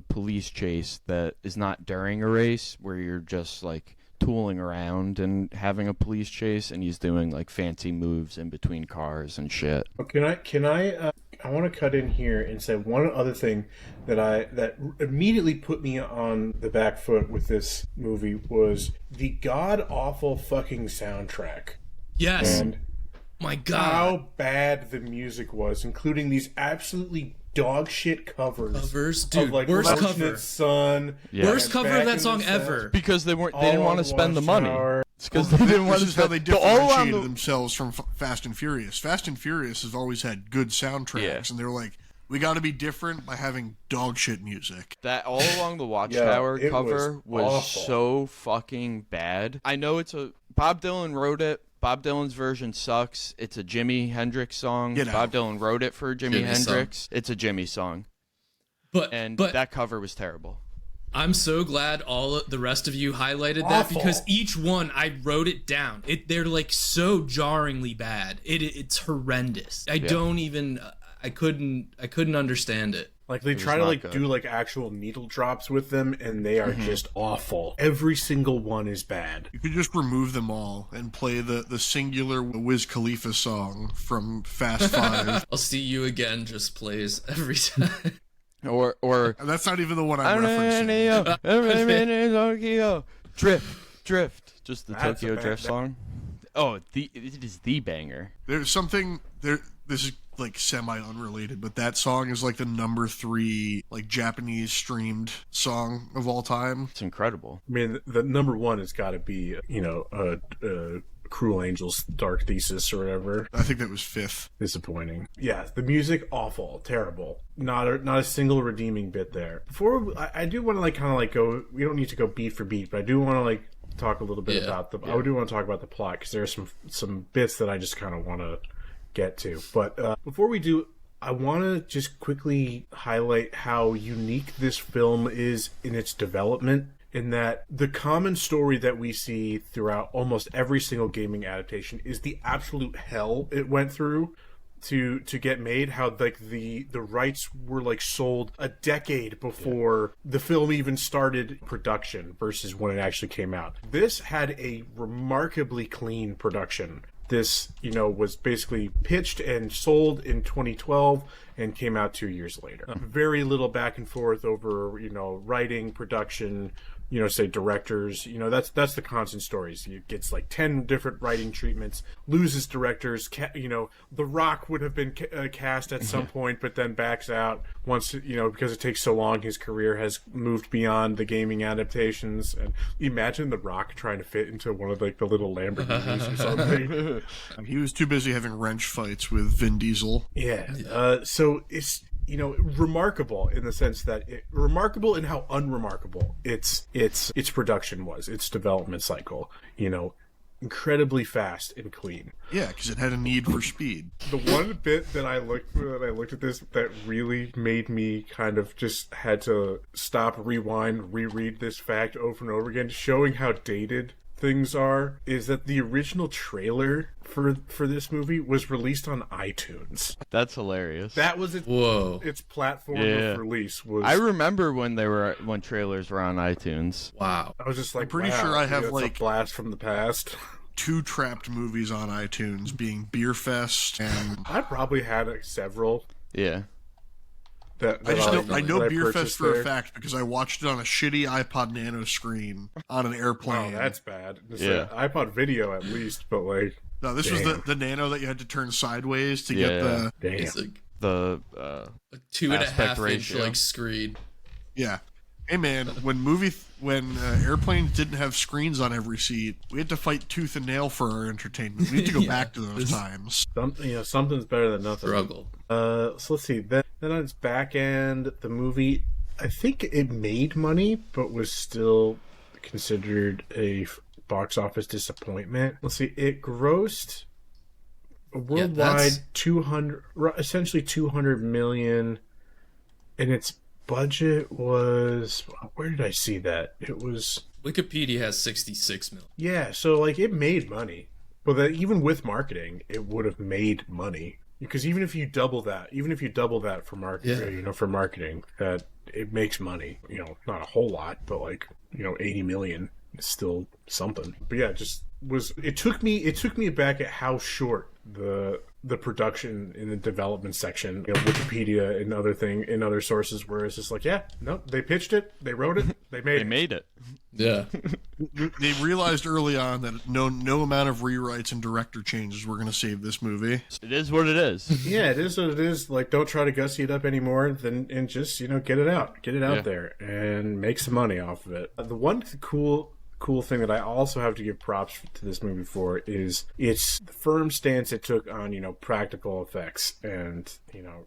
police chase that is not during a race, where you're just like tooling around and having a police chase, and he's doing like fancy moves in between cars and shit. Oh, I want to cut in here and say one other thing that immediately put me on the back foot with this movie was the god awful fucking soundtrack. Yes. And My god. how bad the music was, including these absolutely dog shit covers. Dude, of like worst Fortunate cover. Son. Yeah. Worst and cover Back of that in song the ever. South. Because they didn't want to spend the money. Watchtower. It's because they didn't want to This is how spend. they all around differentiated the themselves from Fast and Furious. Fast and Furious has always had good soundtracks, Yeah. and they're like, we got to be different by having dog shit music. That All Along the Watchtower it cover was awful. so fucking bad. I know Bob Dylan wrote it. Bob Dylan's version sucks. It's a Jimi Hendrix song. Get out. Bob Dylan wrote it for Jimi Jimi Hendrix. It's a Jimmy song. But That cover was terrible. I'm so glad the rest of you highlighted that, Awful. because each one I wrote it down. They're like so jarringly bad. It's horrendous. I couldn't understand it. Like they was try to not like good. do like actual needle drops with them, and they are just awful. Every single one is bad. You could just remove them all and play the singular Wiz Khalifa song from Fast Five. I'll See You Again just plays every time. Or And that's not even the one I'm referencing. Drift. Just the That's Tokyo a bad- Drift song. Oh, it is the banger. There's something there. This is like semi unrelated, but that song is like the number 3 like Japanese streamed song of all time. It's incredible. I mean, the number one has got to be Cruel Angels' Dark Thesis or whatever. I think that was 5th. Disappointing. Yeah, the music awful, terrible. Not a single redeeming bit there. I do want to like kind of like go. We don't need to go beat for beat, but I do want to like talk a little bit about the. I do want to talk about the plot because there are some bits that I just kind of want to get to. But before we do, I want to just quickly highlight how unique this film is in its development. In that the common story that we see throughout almost every single gaming adaptation is the absolute hell it went through to get made. How like the rights were like sold a decade before the film even started production versus when it actually came out. This had a remarkably clean production. This, was basically pitched and sold in 2012 and came out 2 years later. Very little back and forth over, writing, production, say directors. That's the constant stories. It gets like 10 different writing treatments, loses directors. The Rock would have been cast at some point, but then backs out once, because it takes so long. His career has moved beyond the gaming adaptations. And imagine The Rock trying to fit into one of like the little Lamborghinis or something. He was too busy having wrench fights with Vin Diesel. Yeah. So it's remarkable in the sense that remarkable in how unremarkable its production was, its development cycle. incredibly fast and clean. Yeah, because it had a need for speed. The one bit that I looked at this that really made me kind of just had to stop, rewind, reread this fact over and over again, showing how dated things are, is that the original trailer for this movie was released on iTunes. That's hilarious. That was its platform of release. I remember when trailers were on iTunes. Wow. I was just like, I'm pretty sure I have that's like a blast from the past. 2 Trapped movies on iTunes, being Beer Fest and I probably had several. Yeah. I know Beer Fest purchased for there. a fact because I watched it on a shitty iPod Nano screen on an Oh, airplane. that's bad. This Yeah. iPod video at least, but like, No, this Damn. was the Nano that you had to turn sideways to get the... damn. It's like The a 2.5 Aspect inch ratio. like screen. Yeah. Hey man, when airplanes didn't have screens on every seat, we had to fight tooth and nail for our entertainment. We need to go Yeah. back to those times. Something's better than nothing. Struggle. So let's see. Then on its back end, the movie, I think it made money, but was still considered a box office disappointment. Let's see. It grossed a worldwide essentially 200 million, and its budget was, where did I see that? It was, Wikipedia has 66 million. yeah. So like it made money, but that even with marketing, it would have made money. Because even if you double that for for marketing, that it makes money. Not a whole lot, but like 80 million is still something. But yeah, it took me back at how short the production in the development section, Wikipedia and other sources, where it's just like, yeah, no, they pitched it, they wrote it, they made it. Yeah. They realized early on that no amount of rewrites and director changes were going to save this movie. It is what it is. Yeah, it is what it is. Like, don't try to gussy it up anymore, and just get it out, there, and make some money off of it. The one cool thing that I also have to give props to this movie for is its firm stance it took on practical effects and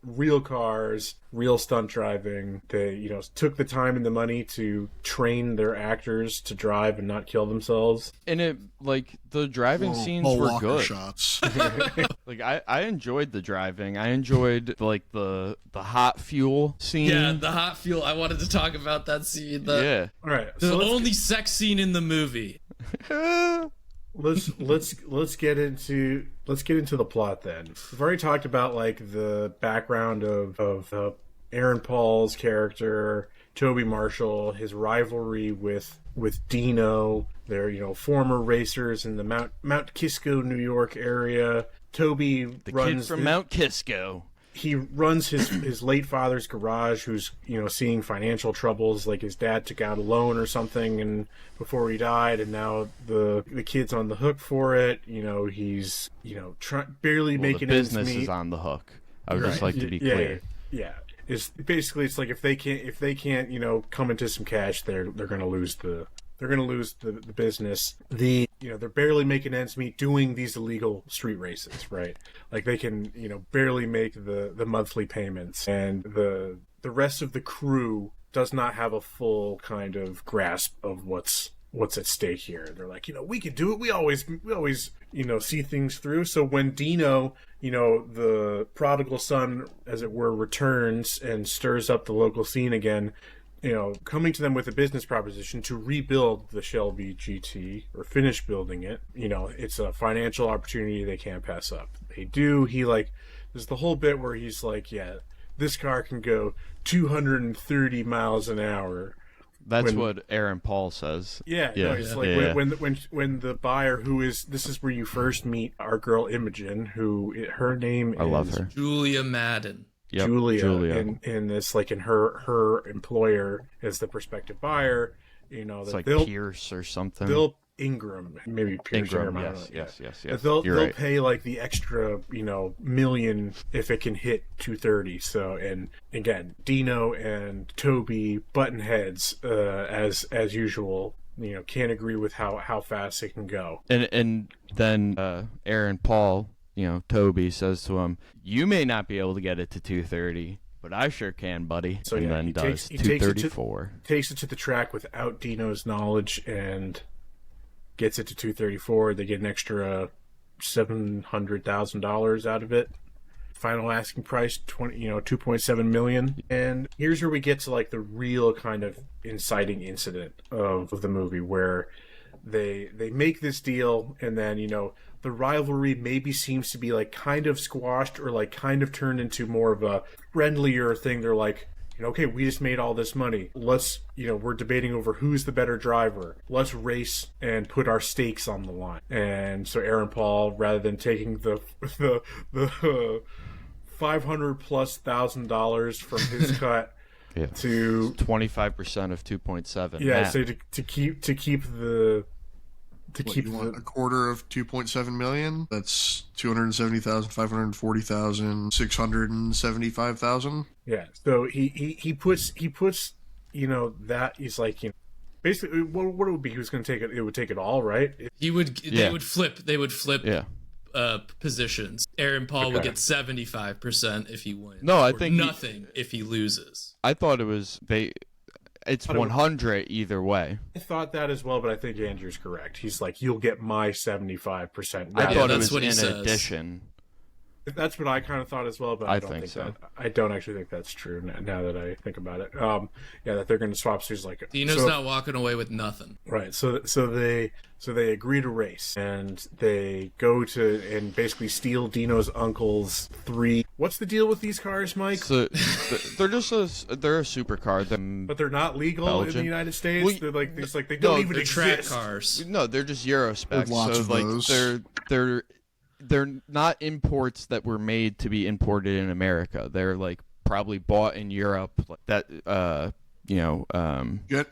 real cars, real stunt driving. They took the time and the money to train their actors to drive and not kill themselves. And it, like, the driving scenes were Walker good. shots. Like, I enjoyed the driving. I enjoyed like the hot fuel scene. Yeah, the hot fuel. I wanted to talk about that scene. Yeah. All right, The so only sex scene in the movie. let's get into the plot then. We've already talked about like the background of Aaron Paul's character, Toby Marshall, his rivalry with Dino. They're former racers in the Mount Kisco, New York area. Toby The runs kid from Mount Kisco. He runs his late father's garage, who's seeing financial troubles. Like his dad took out a loan or something, and before he died, and now the kid's on the hook for it. He's barely making the ends business meet. is on the hook. I would just like to be clear. Yeah. It's like if they can't come into some cash, they're gonna lose the business. They're barely making ends meet doing these illegal street races, right? Like they can barely make the monthly payments, and the rest of the crew does not have a full kind of grasp of what's at stake here. They're like, we can do it. We always see things through. So when Dino, the prodigal son, as it were, returns and stirs up the local scene again, coming to them with a business proposition to rebuild the Shelby GT or finish building it, it's a financial opportunity they can't pass up. They do. There's the whole bit where he's like, yeah, this car can go 230 miles an hour. That's what Aaron Paul says. Yeah, Yeah. no, it's like Yeah. when the buyer, this is where you first meet our girl Imogen, her name is I love her. Julia Madden. Yep, Julia. And this, like, in her employer as the prospective buyer, It's that like they'll Pierce or something. Ingram, maybe Pierce Ingram, I don't know. yes. But they'll You're right. pay like the extra, million if it can hit 230. So, and again, Dino and Toby button heads as usual. Can't agree with how fast it can go. And then Aaron Paul, Toby says to him, "You may not be able to get it to 230, but I sure can, buddy." So, and yeah, then he does takes it to- 234. Takes it to the track without Dino's knowledge, and gets it to 234. They get an extra $700,000 out of it. Final asking price, 2.7 million. And here's where we get to like the real kind of inciting incident of the movie, where they make this deal, and then the rivalry maybe seems to be like kind of squashed, or like kind of turned into more of a friendlier thing. They're like, okay, we just made all this money. Let's, we're debating over who's the better driver. Let's race and put our stakes on the line. And so Aaron Paul, rather than taking the $500,000+ from his cut to 25% of 2.7. Yeah, so to keep you want a quarter of 2.7 million? That's 270,000, 540,000, 675,000. Yeah. So he puts that he's like, basically what it would be, he was going to take it. It would take it all, right? They would flip. Yeah. Positions. Aaron Paul would get 75% if he wins. No, I think nothing if he loses. I thought it was it's 100 either way. I thought that as well, but I think Andrew's correct. He's like, you'll get my 75%. I thought it that's was what he in says. Addition. That's what I kind of thought as well, but I don't think so. I don't actually think that's true now that I think about it. That they're going to swap seats. Like Dino's not walking away with nothing. Right. So they agree to race, and they go to and basically steal Dino's uncle's 3. What's the deal with these cars, Mike? So they're just they're a supercar. But they're not legal Belgian. in the United States. Well, they're like these, like they don't even They're track exist. cars. No, they're just Euro specs. Lots so of like those. they're not imports that were made to be imported in America. They're like probably bought in Europe. That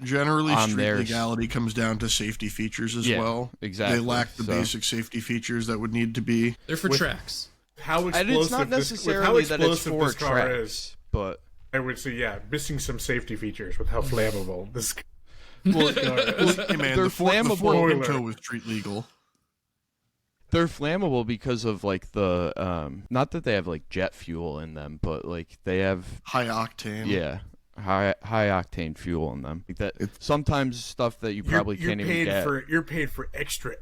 Generally, on street their- legality comes down to safety features as Yeah, well. exactly. They lack the So- basic safety features that would need to be. They're for tracks. How And explosive it's not with necessarily how that it's explosive for this car tracks, is. but I would say, missing some safety features with how flammable this. well, Hey man, they're the Ford flammable. Pinto was street legal. They're flammable because of like the not that they have like jet fuel in them, but like they have High octane. high octane fuel in them. Like that sometimes stuff that you probably can't even get. You're paid for extra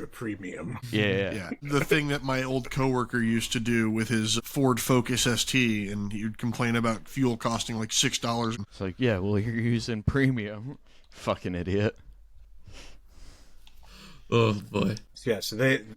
premium. Yeah. The thing that my old coworker used to do with his Ford Focus ST, and he'd complain about fuel costing like $6. It's like, yeah, well, you're using premium. Fucking idiot. Oh boy. Yeah, so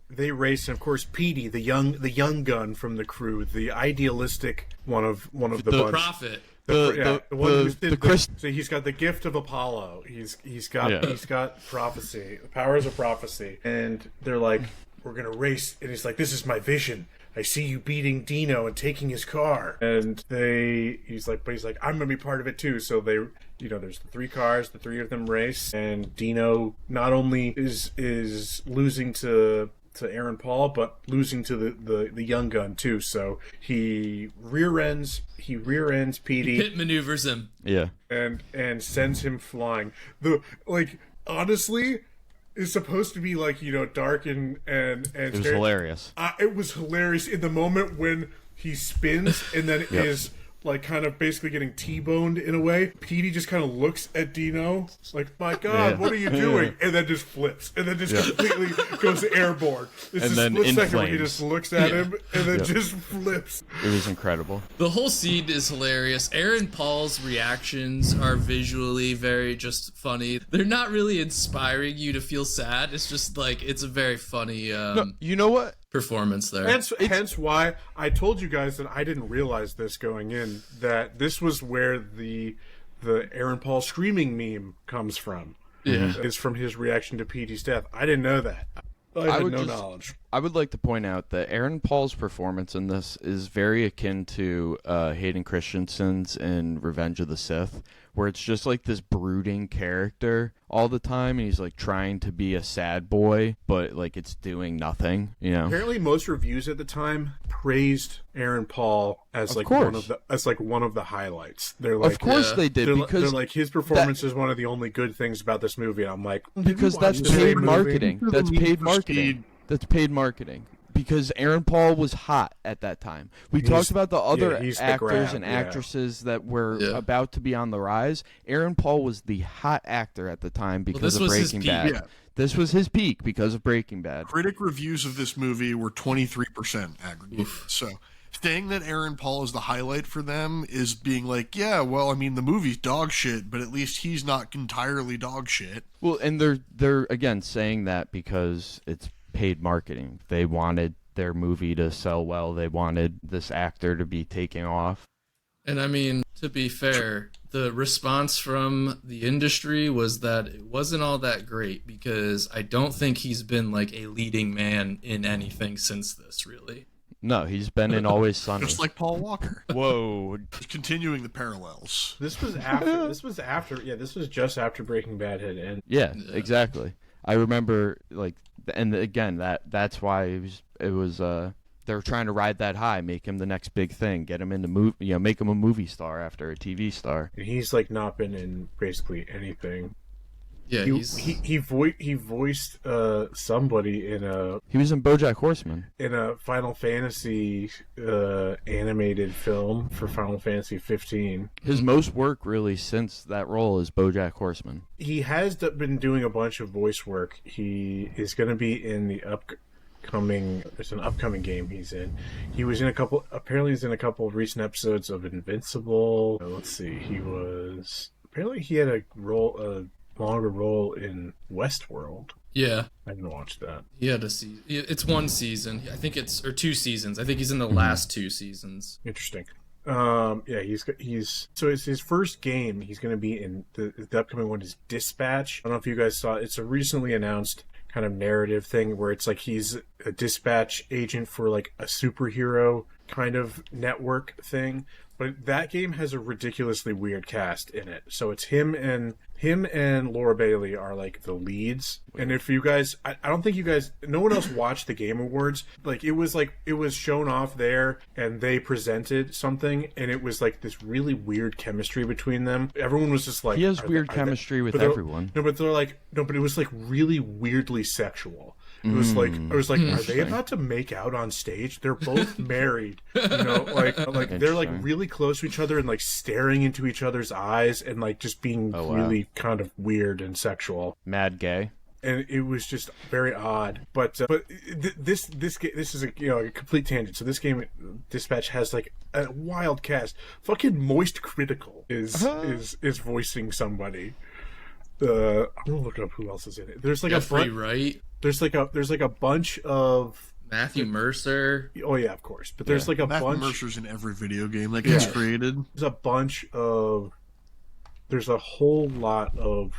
they race, and of course Petey, the young gun from the crew, the idealistic one of the bunch. Prophet. The one who's the he's got the gift of Apollo. He's got prophecy, the powers of prophecy, and they're like, we're gonna race, and he's like, this is my vision. I see you beating Dino and taking his car, and he's like, I'm gonna be part of it too. So they, there's the 3 cars, the 3 of them race, and Dino not only is losing to Aaron Paul, but losing to the young gun too. So he rear ends Petey, Pit maneuvers him. Yeah. and sends him flying. Honestly, it's supposed to be like, dark and It was hilarious. It was hilarious in the moment when he spins and then is like kind of basically getting T-boned in a way. Petey just kind of looks at Dino like, my God, what are you doing? And then just flips and then just completely goes airborne. It's And a then split in second where he flames. just looks at him and then just flips. It was incredible. The whole scene is hilarious. Aaron Paul's reactions are visually very just funny. They're not really inspiring you to feel sad. It's just like, it's a very funny No, you know what? performance there. Hence why I told you guys that I didn't realize this going in, that this was where the Aaron Paul screaming meme comes from. Yeah. Is from his reaction to Petey's death. I didn't know that. I had would no just- knowledge. I would like to point out that Aaron Paul's performance in this is very akin to Hayden Christensen's in Revenge of the Sith, where it's just like this brooding character all the time, and he's like trying to be a sad boy, but like it's doing nothing, Apparently, most reviews at the time praised Aaron Paul as Of like course. one of the highlights. They're like, Of course they did, they're because like his performance is one of the only good things about this movie. And I'm like, because watch that's the same paid movie? marketing. That's paid For marketing. speed. That's paid marketing. because Aaron Paul was hot at that time. We talked about the other he's the actors grab, and yeah. actresses that were about to be on the rise. Aaron Paul was the hot actor at the time because of Breaking Bad. Yeah. This was his peak because of Breaking Bad. Critic reviews of this movie were 23% aggregated. So saying that Aaron Paul is the highlight for them is being like, yeah, well, I mean, the movie's dog shit, but at least he's not entirely dog shit. Well, and they're again saying that because it's paid marketing. They wanted their movie to sell well. They wanted this actor to be taking off. And I mean, to be fair, the response from the industry was that it wasn't all that great because I don't think he's been like a leading man in anything since this, really. No, he's been in Always Sunny. Just like Paul Walker. Whoa. Continuing the parallels. This was after. This was just after Breaking Bad had ended. Yeah, exactly. I remember, like, and again, that's why it was they were trying to ride that high, make him the next big thing, get him into make him a movie star after a TV star. And he's like not been in basically anything. Yeah, he voiced somebody in a He was in BoJack Horseman. in a Final Fantasy animated film for Final Fantasy 15. His most work really since that role is BoJack Horseman. He has been doing a bunch of voice work. He is going to be in the upcoming. There's an upcoming game he's in. He was in a couple. Apparently, he's in a couple of recent episodes of Invincible. Let's see. He had a longer role in Westworld. Yeah. I didn't watch that. He had a season. It's one season. I think or 2 seasons. I think he's in the last 2 seasons. Interesting. He's so it's his first game. He's going to be in the upcoming one is Dispatch. I don't know if you guys saw it. It's a recently announced kind of narrative thing where it's like he's a dispatch agent for like a superhero kind of network thing. But that game has a ridiculously weird cast in it. So it's him and Laura Bailey are like the leads. And if you guys, I don't think you guys, no one else watched the Game Awards. Like it was shown off there and they presented something and it was like this really weird chemistry between them. Everyone was just like, he has weird chemistry with everyone. But it was like really weirdly sexual. It was like, I was like, are they about to make out on stage? They're both married, like they're like really close to each other and like staring into each other's eyes and like just being really kind of weird and sexual. Mad gay. And it was just very odd. But this is a a complete tangent. So this game, Dispatch, has like a wild cast. Fucking Moist Critical is voicing somebody. I'm gonna look up who else is in it. There's like Jeffrey Wright. There's like a bunch of Matthew Mercer. Oh yeah, of course. But there's like a Matthew bunch. Mercer's in every video game that gets created. There's a whole lot of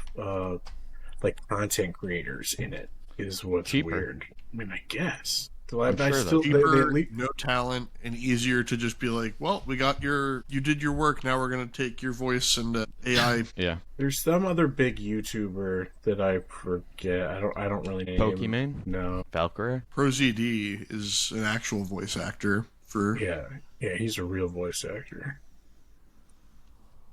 like content creators in it. Is what's Cheaper. weird. I mean, I guess. Cheaper, no talent, and easier to just be like, well, you did your work, now we're going to take your voice and AI. Yeah. There's some other big YouTuber that I forget. I don't really name. Pokemon? No. Valkyrie? ProZD is an actual voice actor for... Yeah, he's a real voice actor.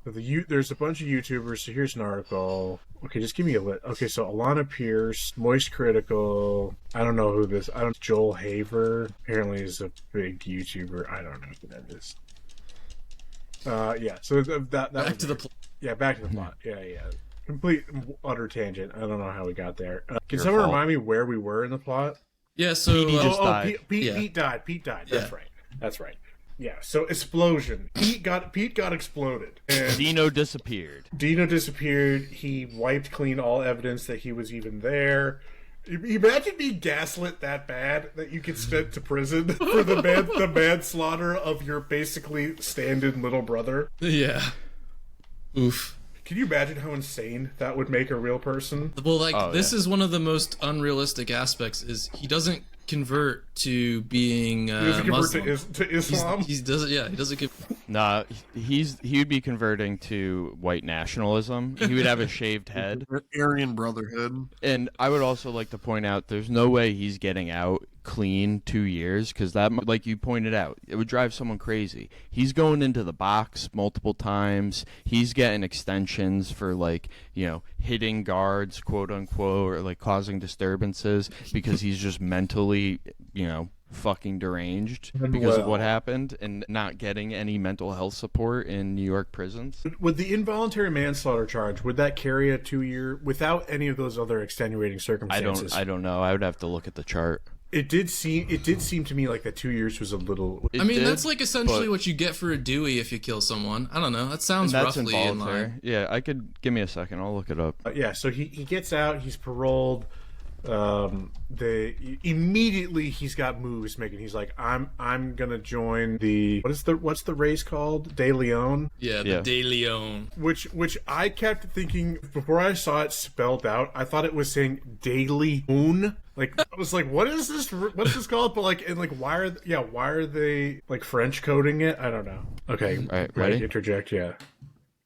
There's a bunch of YouTubers, so here's an article. Okay, just give me a list. Okay, so Alana Pierce, Moist Critical, I don't know who this, Joel Haver, apparently is a big YouTuber, I don't know who that is. So that Back to the plot. Yeah, back to the plot. Yeah. Complete, utter tangent. I don't know how we got there. Can Your someone fault. remind me where we were in the plot? Yeah, so Petey just died. Pete died. Pete died. That's right. Yeah, so explosion. Pete got exploded. And Dino disappeared. He wiped clean all evidence that he was even there. Imagine being gaslit that bad that you get sent to prison for the manslaughter of your basically stand-in little brother. Yeah. Oof. Can you imagine how insane that would make a real person? Well, this is one of the most unrealistic aspects is he doesn't convert to being He doesn't convert Muslim. to Islam. He doesn't give. Nah, he would be converting to white nationalism. He would have a shaved head. Aryan Brotherhood. And I would also like to point out there's no way he's getting out clean 2 years because that, like you pointed out, it would drive someone crazy. He's going into the box multiple times. He's getting extensions for hitting guards, quote unquote, or like causing disturbances because he's just mentally, fucking deranged because of what happened and not getting any mental health support in New York prisons. Would the involuntary manslaughter charge, would that carry a 2-year without any of those other extenuating circumstances? I don't know. I would have to look at the chart. It did seem to me like that 2 years was a little. That's like essentially what you get for a Dewey if you kill someone. I don't know. That sounds roughly in line. Yeah, give me a second. I'll look it up. Yeah, so he gets out. He's paroled. Immediately he's got moves making. He's like, I'm gonna join the what's the race called? De Leon. Yeah, the De Leon. Which I kept thinking before I saw it spelled out. I thought it was saying De Leon. Like I was like, what is this? What's this called? But why are they like French coding it? I don't know. Okay, all right, ready? Interject. Yeah.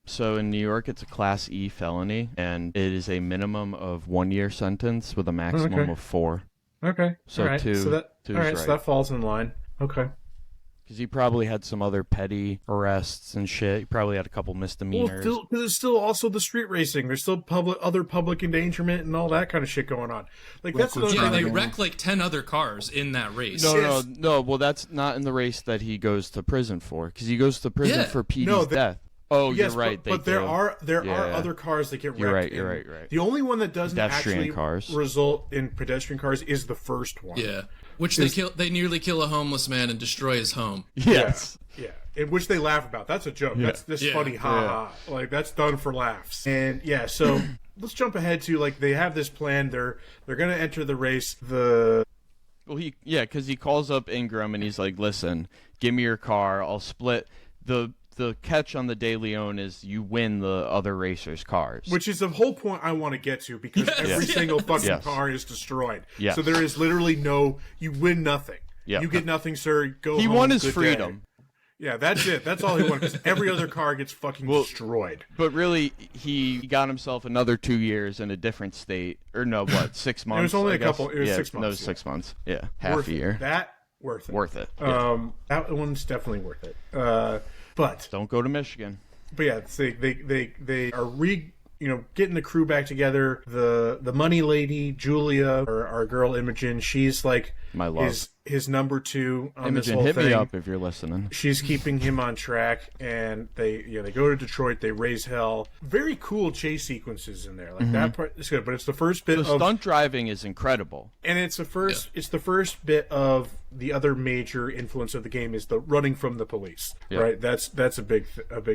So in New York, it's a Class E felony, and it is a minimum of 1 year sentence with a maximum of 4. Okay. So all right. two. So that two all right. is right. So that falls in line. Okay. Because he probably had some other petty arrests and shit. He probably had a couple misdemeanors. Well, there's still also the street racing. There's still other public endangerment and all that kind of shit going on. Like that's another yeah. thing. They wreck like 10 other cars in that race. No. Well, that's not in the race that he goes to prison for. Because he goes to prison for Petey's death. Oh, yes, you're right. But there are other cars that get wrecked. You're right. The only one that doesn't actually cars. result in pedestrian cars is the first one. Yeah, which they nearly kill a homeless man and destroy his home. Yes. Yeah. In which they laugh about. That's a joke. Yeah. That's funny. Ha. Like that's done for laughs. And yeah, so let's jump ahead to like they have this plan. They're gonna enter the race. Because he calls up Ingram and he's like, "Listen, give me your car. I'll split the." The catch on the De Leon is you win the other racers' cars. Which is the whole point I want to get to because every single fucking car is destroyed. Yes. So there is literally you win nothing. Yep. You get nothing, sir. Go home. He won his Good freedom. Day. Yeah, that's it. That's all he wanted because every other car gets fucking destroyed. But really, he got himself another 2 years in a different state. Or no, 6 months? It was only a couple. It was 6 months. No, it was 6 months. Yeah, half a year. Worth it. Worth it. That one's definitely worth it. But don't go to Michigan. But yeah, they are getting the crew back together. The money lady Julia, or our girl Imogen, she's like my love. His number 2 on Imogen, this whole hit thing. Me up if you're listening. She's keeping him on track, and they go to Detroit. They raise hell. Very cool chase sequences in there. Like that part is good, but it's the first bit. The stunt driving is incredible, and it's the first. Yeah. It's the first bit of the other major influence of the game is the running from the police. Yeah. Right. That's a big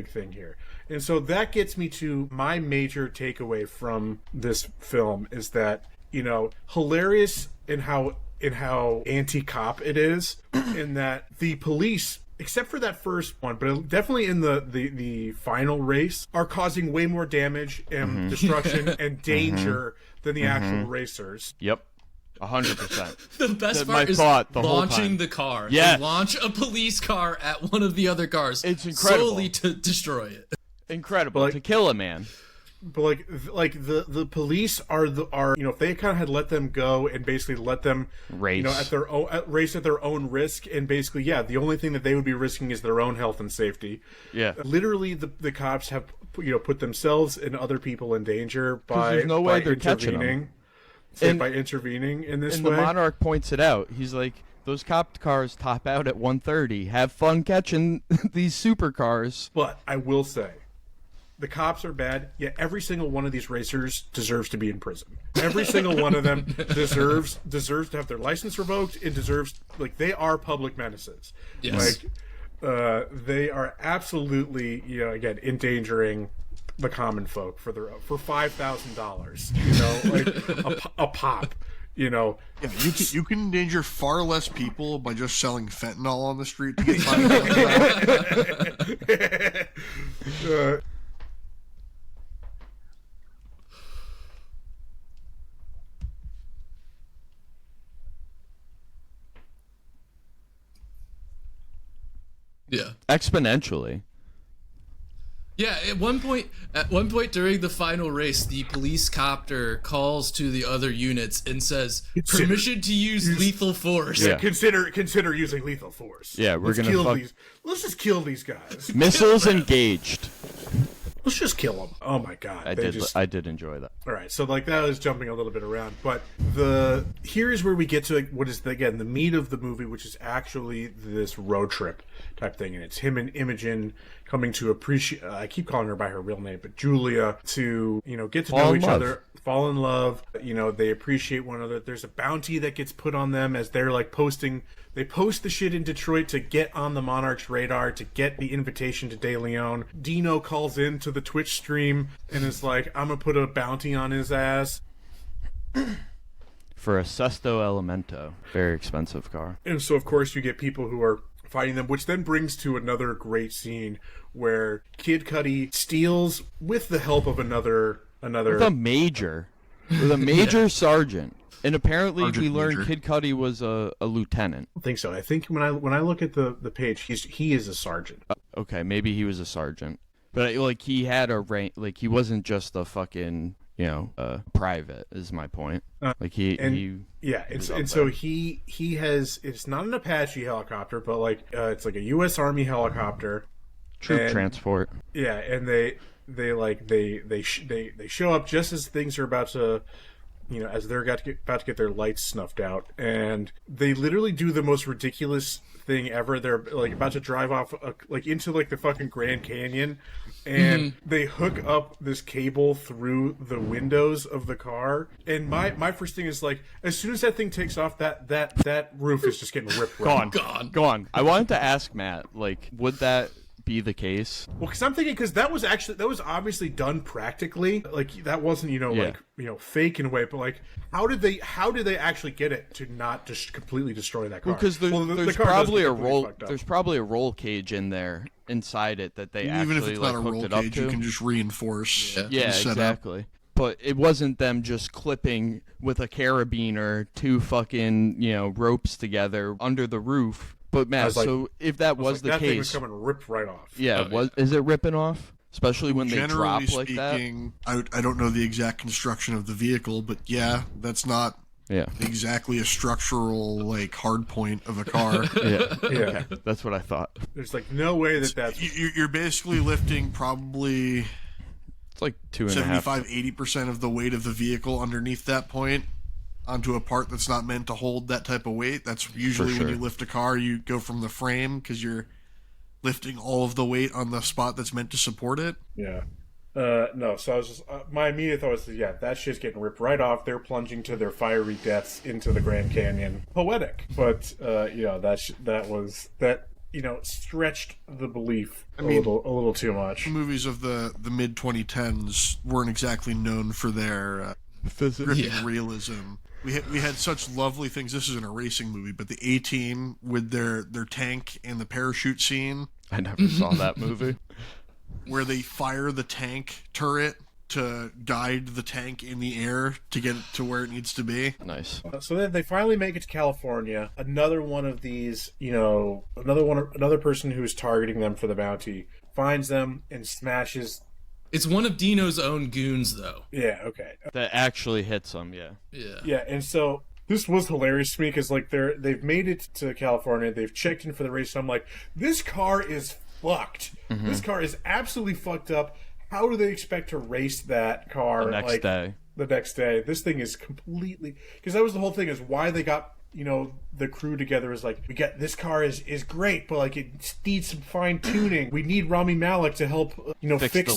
thing here, and so that gets me to my major takeaway from this film is that hilarious in how anti-cop it is, in that the police, except for that first one, but definitely in the final race, are causing way more damage and destruction and danger than the actual racers. Yep. 100%. The best part is launching the car. Yeah. Launch a police car at one of the other cars. It's incredible. Solely to destroy it. Incredible. To kill a man. But the police are if they kind of had let them go and basically let them race race at their own risk, and basically the only thing that they would be risking is their own health and safety. Yeah, literally the cops have put themselves and other people in danger by there's no way they're catching them. By intervening in this way. And the Monarch points it out. He's like, those cop cars top out at 130. Have fun catching these supercars. But I will say, the cops are bad, yet every single one of these racers deserves to be in prison. Every single one of them deserves to have their license revoked and deserves, they are public menaces. Yes. They are absolutely, again, endangering the common folk for $5,000, a pop. Yeah, you can endanger far less people by just selling fentanyl on the street to get $5,000. Yeah. Exponentially. Yeah, at one point during the final race, the police copter calls to the other units and says, "Permission to use lethal force." Yeah. Consider using lethal force. Yeah, let's just kill these guys. Missiles engaged. let's just kill him. Oh my god, I did enjoy that. All right, so like that was jumping a little bit around, but here is where we get to like, what is again the meat of the movie, which is actually this road trip type thing, and it's him and Imogen coming to appreciate. I keep calling her by her real name, but Julia, to get to know each other, fall in love. They appreciate one another. There's a bounty that gets put on them as they're like posting. They post the shit in Detroit to get on the Monarch's radar, to get the invitation to De Leon. Dino calls in to the Twitch stream and is like, I'm going to put a bounty on his ass. For a Sesto Elemento. Very expensive car. And so, of course, you get people who are fighting them, which then brings to another great scene where Kid Cudi steals, with the help of another... With a major sergeant. And apparently we learned Kid Cudi was a lieutenant. I think so. I think when I look at the page, he is a sergeant. Okay, maybe he was a sergeant. But like he had a rank, like he wasn't just a fucking, private is my point. Like he so he has, it's not an Apache helicopter, but like it's like a US Army helicopter. Troop transport. Yeah, and they show up just as things are about to, as they're about to get their lights snuffed out, and they literally do the most ridiculous thing ever. They're like about to drive off into like the fucking Grand Canyon, and they hook up this cable through the windows of the car. And my first thing is like, as soon as that thing takes off, that roof is just getting ripped. Gone. I wanted to ask Matt, like, would that be the case? Well, because I'm thinking, because that was obviously done practically, like that wasn't fake in a way, but like how did they actually get it to not just completely destroy that car? Well, because there's probably a roll cage in there inside it that they even actually if it's not a roll hooked it up cage, to. you can just reinforce. Yeah, exactly. But it wasn't them just clipping with a carabiner two fucking ropes together under the roof. But Matt, so if that was the case, that thing was case, coming ripped right off. Yeah, is it ripping off? Especially when they drop like that. I don't know the exact construction of the vehicle, but yeah, that's not exactly a structural like hard point of a car. Yeah, okay. That's what I thought. There's like no way that's. You're basically lifting probably. It's like 75-80% of the weight of the vehicle underneath that point onto a part that's not meant to hold that type of weight. That's usually when you lift a car, you go from the frame because you're lifting all of the weight on the spot that's meant to support it. Yeah. No, so I was just, my immediate thought was, that shit's getting ripped right off. They're plunging to their fiery deaths into the Grand Canyon. Poetic. But, stretched the belief a little too much. Movies of the mid-2010s weren't exactly known for their gripping realism. We had such lovely things. This isn't a racing movie, but the A-Team with their tank and the parachute scene. I never saw that movie. Where they fire the tank turret to guide the tank in the air to get it to where it needs to be. Nice. So then they finally make it to California. Another one of these, another person who's targeting them for the bounty finds them and smashes. It's one of Dino's own goons, though. Yeah, okay. That actually hits them, yeah. Yeah, and so this was hilarious to me because like they've made it to California, they've checked in for the race, and I'm like, this car is fucked. Mm-hmm. This car is absolutely fucked up. How do they expect to race that car the next day? The next day. This thing is completely, because that was the whole thing, is why they got the crew together is like, this car is great, but like it needs some fine tuning. We need Rami Malek to help fix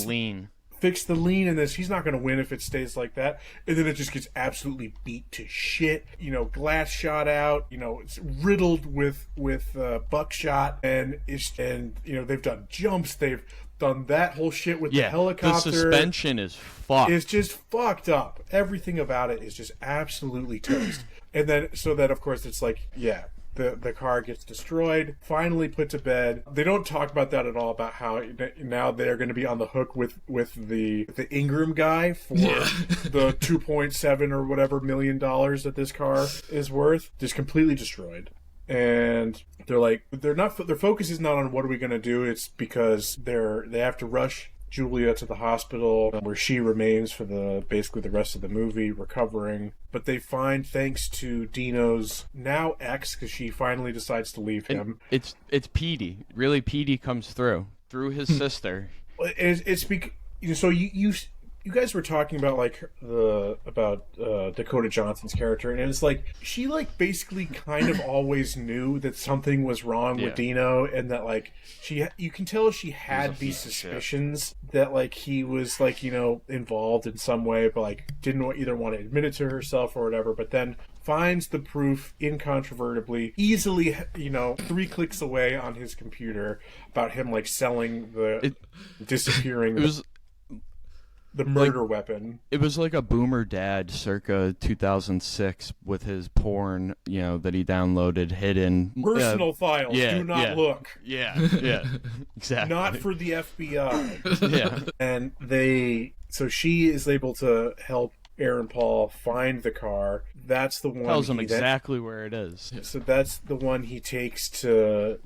the lean in this. He's not going to win if it stays like that. And then it just gets absolutely beat to shit. Glass shot out. It's riddled with buckshot, and they've done jumps. They've done that whole shit with the helicopter. The suspension is fucked. It's just fucked up. Everything about it is just absolutely toast. And then, of course, it's like, the car gets destroyed, finally put to bed. They don't talk about that at all, about how now they're going to be on the hook with the Ingram guy for the 2.7 or whatever million dollars that this car is worth. Just completely destroyed. And their focus is not on what are we going to do. It's because they have to rush Julia to the hospital, where she remains for basically the rest of the movie, recovering. But they find, thanks to Dino's now ex, because she finally decides to leave him. It's Petey. Really, Petey comes through his sister. so you guys were talking about like Dakota Johnson's character, and it's like she like basically kind of always knew that something was wrong with Dino, and that like you can tell she had these suspicions that like he was like, you know, involved in some way, but like didn't either want to admit it to herself or whatever, but then finds the proof incontrovertibly, easily, you know, 3 clicks away on his computer about him like selling disappearing. It was the murder weapon. It was like a boomer dad circa 2006 with his porn, you know, that he downloaded hidden. Personal files. Do not look. Yeah, exactly. Not for the FBI. Yeah. And so she is able to help Aaron Paul find the car. That's the one. Tells him exactly where it is. So that's the one he takes to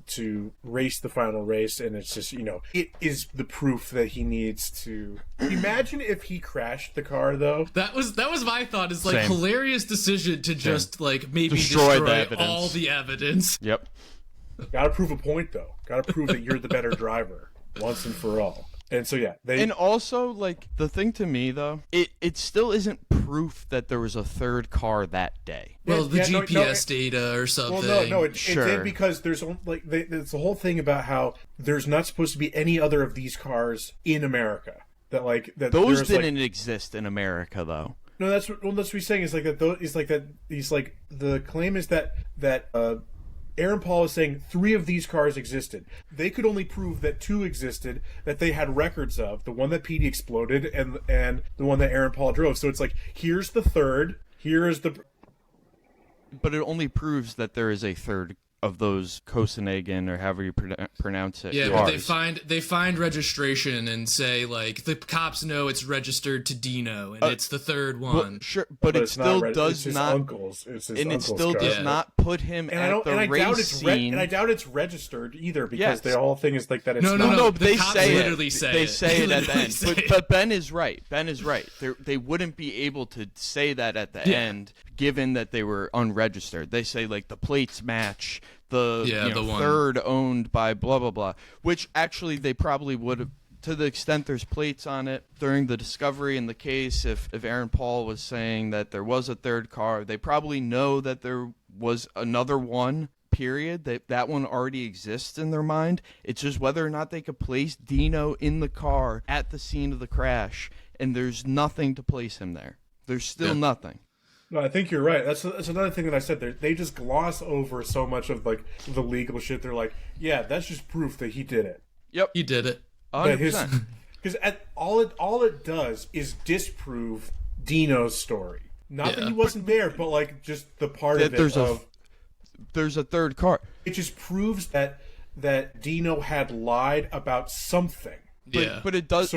race the final race, and it's just, you know, it is the proof that he needs to. Imagine if he crashed the car, though. That was my thought. Is like hilarious decision to just like maybe destroy all the evidence. Yep. Got to prove a point, though. Got to prove that you're the better driver once and for all. And so and also, like, the thing to me though, it still isn't proof that there was a third car that day. Well, the GPS data or something. Well, it did, because there's like there's the whole thing about how there's not supposed to be any other of these cars in America. Those didn't exist in America though. No, that's what he's saying. Is like that. He's like the claim is that Aaron Paul is saying 3 of these cars existed. They could only prove that 2 existed, that they had records of, the one that Petey exploded and the one that Aaron Paul drove. So it's like, here's the third, here is the... But it only proves that there is a third of those Kosenagan, or however you pronounce it. Yeah, but they find registration and say, like, the cops know it's registered to Dino, and it's the third one. Well, sure, but it still does not. It's his and it uncle's still car. does not put him at the race scene. And I doubt it's registered either, because the whole thing is like that. It's no. They say literally it. Say they it. say it at the end. But Ben is right. Ben is right. They wouldn't be able to say that at the end, given that they were unregistered. They say like the plates match. The third owned by blah blah blah, which actually they probably would have, to the extent there's plates on it during the discovery in the case. If Aaron Paul was saying that there was a third car, they probably know that there was another one. Period. That one already exists in their mind. It's just whether or not they could place Dino in the car at the scene of the crash, and there's nothing to place him there. There's still nothing. No, I think you're right. That's another thing that I said there. They just gloss over so much of like the legal shit. They're like, yeah, that's just proof that he did it. Yep, he did it. 100%. Because all it does is disprove Dino's story. Not that he wasn't there, but like just the part of it. There's a third car. It just proves that Dino had lied about something. But it does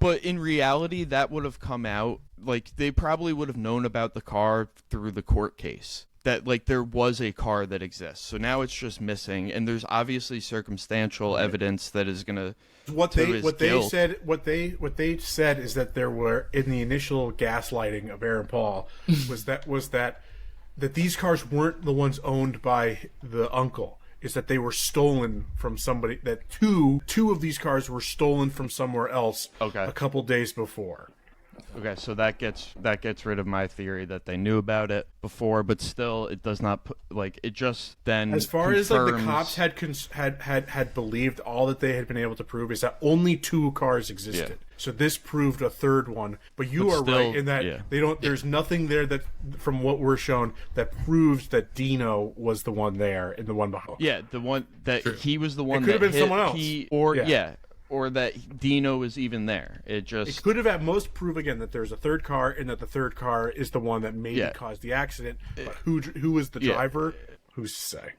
But in reality, that would have come out. Like, they probably would have known about the car through the court case. That, like, there was a car that exists. So now it's just missing, and there's obviously circumstantial evidence that is going to... What they said is that there were, in the initial gaslighting of Aaron Paul, was that these cars weren't the ones owned by the uncle. Is that they were stolen from somebody, that two of these cars were stolen from somewhere else a couple days before. Okay, so that gets rid of my theory that they knew about it before, but still, it does not put, like, it just then as far confirms... as like the cops had believed, all that they had been able to prove is that only 2 cars existed. Yeah. So this proved a third one, but you are right in that they don't. There's nothing there that, from what we're shown, that proves that Dino was the one there and the one behind. Yeah, the one that he was the one. It could that have been hit, someone else. Or that Dino was even there. It could have at most prove again that there's a third car, and that the third car is the one that maybe caused the accident. But who is the driver? Who's to say?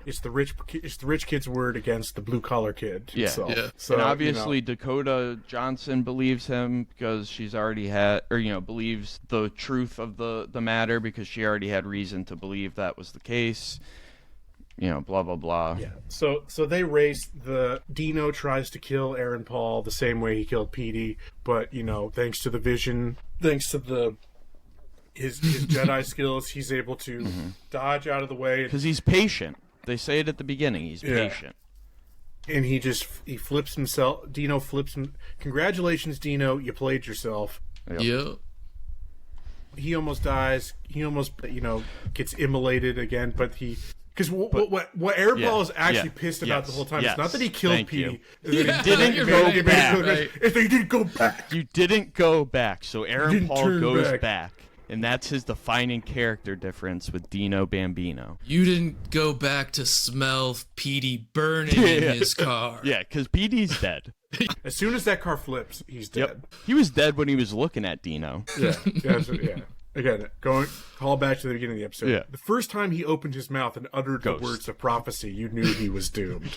It's the rich kid's word against the blue collar kid. Yeah. So, and obviously Dakota Johnson believes him because she's already had, or believes the truth of the matter because she already had reason to believe that was the case. Blah blah blah. Yeah. So they race. Dino tries to kill Aaron Paul the same way he killed Petey, but thanks to the vision, thanks to his Jedi skills, he's able to dodge out of the way because he's patient. They say it at the beginning. He's patient. and he flips himself. Dino flips him. Congratulations, Dino, you played yourself. Yep. He almost dies. He almost, gets immolated again. But because what Aaron Paul is actually pissed about the whole time is not that he killed Petey. He didn't go back. If they didn't go back. You didn't go back. So Aaron Paul goes back. And that's his defining character difference with Dino Bambino. You didn't go back to smell Petey burning in his car. Yeah, because Petey's dead. As soon as that car flips, he's dead. Yep. He was dead when he was looking at Dino. Yeah. Again, call back to the beginning of the episode. Yeah. The first time he opened his mouth and uttered the words of prophecy, you knew he was doomed.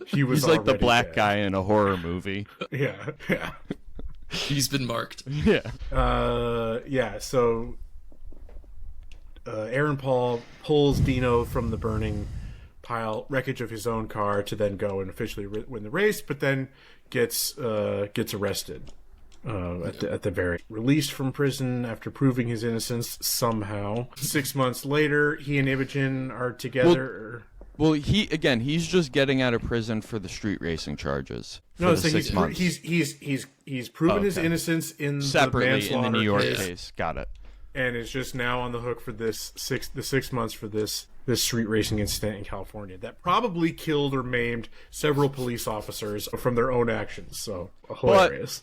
He's like the black dead. guy in a horror movie. Yeah. He's been marked. Yeah. So Aaron Paul pulls Dino from the burning wreckage of his own car to then go and officially win the race, but then gets arrested at the very released from prison after proving his innocence somehow. 6 months later, he and Imogen are together. Well, he's just getting out of prison for the street racing charges. No, so 6 months. He's proven his innocence in separately the manslaughter in the New York case. case. Got it. And is just now on the hook for the 6 months for this street racing incident in California that probably killed or maimed several police officers from their own actions. So hilarious.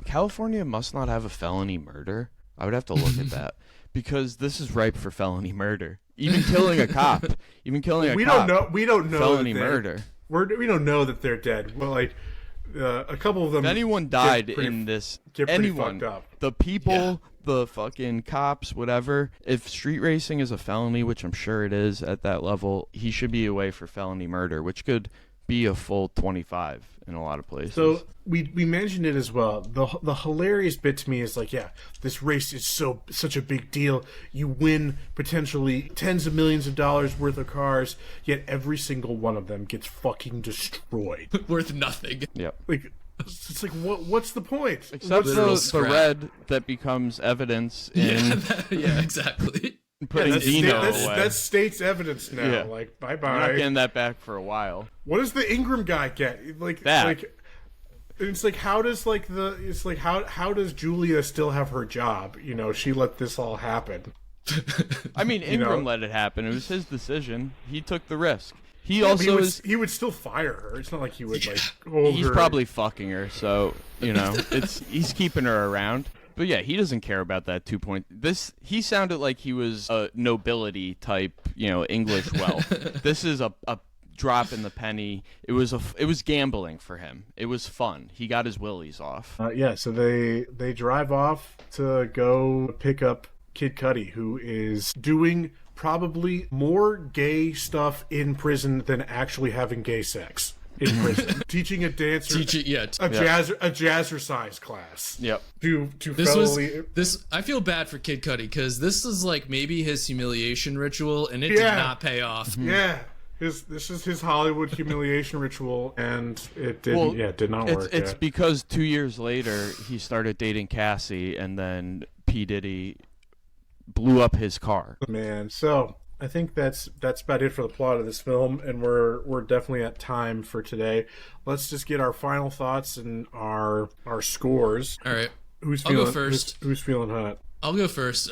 California must not have a felony murder. I would have to look at that because this is ripe for felony murder. Even killing a cop. We don't know felony murder. We don't know that they're dead. Well, a couple of them. If anyone died in this, anyone, fucked up. the people, the fucking cops, whatever. If street racing is a felony, which I'm sure it is at that level, he should be away for felony murder, which could be a full 25 in a lot of places. So we mentioned it as well. The hilarious bit to me is this race is such a big deal. You win potentially tens of millions of dollars worth of cars, yet every single one of them gets fucking destroyed. Worth nothing. Yep. It's like what's the point? Except for the red that becomes evidence in exactly. Putting Dino away. That's state's evidence now. Yeah. Bye-bye. We're not getting that back for a while. What does the Ingram guy get? That. It's like how does how does Julia still have her job? She let this all happen. I mean, Ingram let it happen. It was his decision. He took the risk. He would still fire her. It's not like he would hold He's her. probably fucking her, so he's keeping her around. But yeah, he doesn't care about that 2 point. He sounded like he was a nobility type, English wealth. This is a drop in the penny. It was gambling for him. It was fun. He got his willies off. So they drive off to go pick up Kid Cudi, who is doing probably more gay stuff in prison than actually having gay sex in prison. Teaching a dancer, jazzercise class. Yep. This I feel bad for Kid Cudi because this is maybe his humiliation ritual, and it did not pay off. Yeah. This is his Hollywood humiliation ritual, and it did not work. It's because 2 years later he started dating Cassie, and then P. Diddy blew up his car. Man, so I think that's about it for the plot of this film, and we're definitely at time for today. Let's just get our final thoughts and our scores. All right, I'll go first. Who's feeling hot? I'll go first.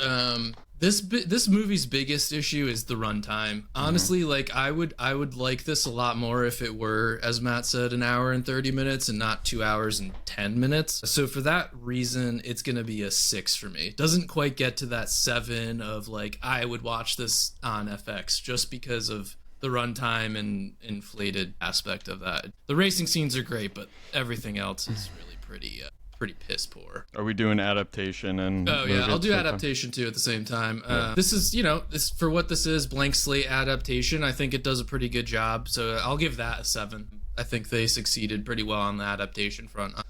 This movie's biggest issue is the runtime. Honestly, I would like this a lot more if it were, as Matt said, an hour and 30 minutes and not 2 hours and 10 minutes. So for that reason, it's gonna be a 6 for me. It doesn't quite get to that 7 of I would watch this on FX just because of the runtime and inflated aspect of that. The racing scenes are great, but everything else is really pretty piss poor. Are we doing adaptation and? Oh yeah, I'll do adaptation too at the same time. This is this for what this is, blank slate adaptation. I think it does a pretty good job, so I'll give that a 7. I think they succeeded pretty well on the adaptation front. I'm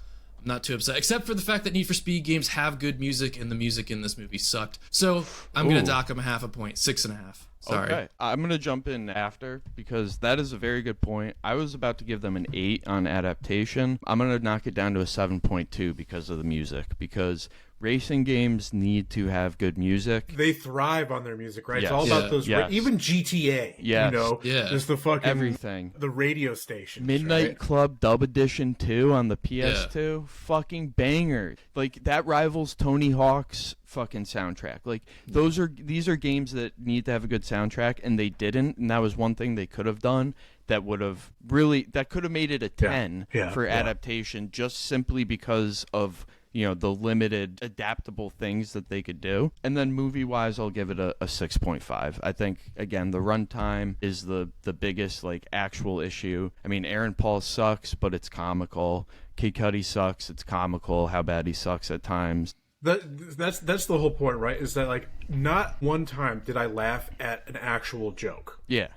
not too upset, except for the fact that Need for Speed games have good music, and the music in this movie sucked. So I'm gonna dock them a half a point, 6.5. Sorry. Okay, I'm going to jump in after because that is a very good point. I was about to give them an 8 on adaptation. I'm going to knock it down to a 7.2 because of the music, because racing games need to have good music. They thrive on their music, right? Yes. It's all about Yeah. those. Yes. Even GTA, Yes. you know, Yeah. there's the fucking Everything. the radio station, Midnight right? Club Dub Edition 2 on the PS2, fucking banger. Like that rivals Tony Hawk's fucking soundtrack. Like these are games that need to have a good soundtrack, and they didn't, and that was one thing they could have done that could have made it a 10 for adaptation, just simply because of the limited adaptable things that they could do. And then movie-wise, I'll give it a 6.5. I think, again, the runtime is the biggest, actual issue. I mean, Aaron Paul sucks, but it's comical. Kid Cudi sucks, it's comical how bad he sucks at times. That's the whole point, right? Is that, not one time did I laugh at an actual joke. Yeah,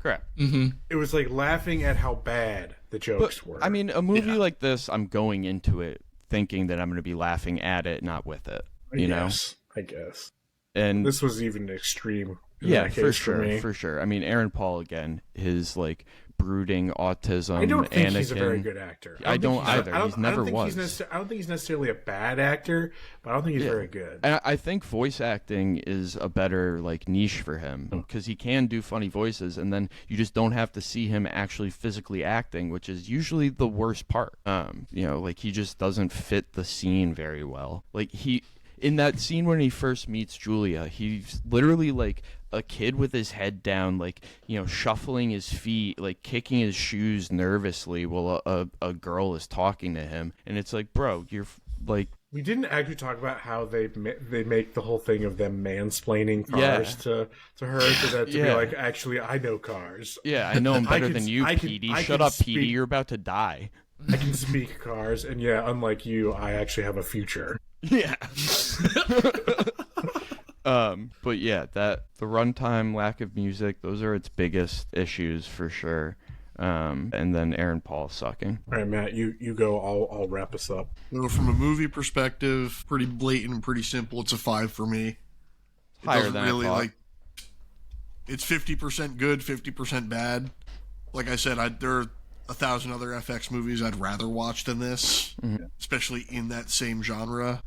correct. It was laughing at how bad the jokes were. I mean, a movie like this, I'm going into it thinking that I'm going to be laughing at it, not with it. I guess. And This was even extreme. In yeah, that for case sure, me. for sure. I mean, Aaron Paul again, his brooding autism. I don't think Anakin. he's a very good actor. I don't either. He's never was. I don't think he's necessarily a bad actor, but I don't think he's very good. And I think voice acting is a better niche for him because he can do funny voices, and then you just don't have to see him actually physically acting, which is usually the worst part. He just doesn't fit the scene very well. In that scene when he first meets Julia, he's literally a kid with his head down, shuffling his feet, kicking his shoes nervously while a girl is talking to him. And it's bro, you're We didn't actually talk about how they make the whole thing of them mansplaining cars to her, so that to be actually, I know cars. Yeah, I know him better than you, I can- Petey. I Shut can up, Petey. speak- You're about to die. I can speak cars, and unlike you, I actually have a future. Yeah. But yeah, the runtime, lack of music, those are its biggest issues for sure. And then Aaron Paul sucking. All right, Matt, you go. I'll wrap us up. So from a movie perspective, pretty blatant and pretty simple. It's a 5 for me. It Higher doesn't than really I thought. it's 50% good, 50% bad. Like I said, there are 1,000 other FX movies I'd rather watch than this, especially in that same genre.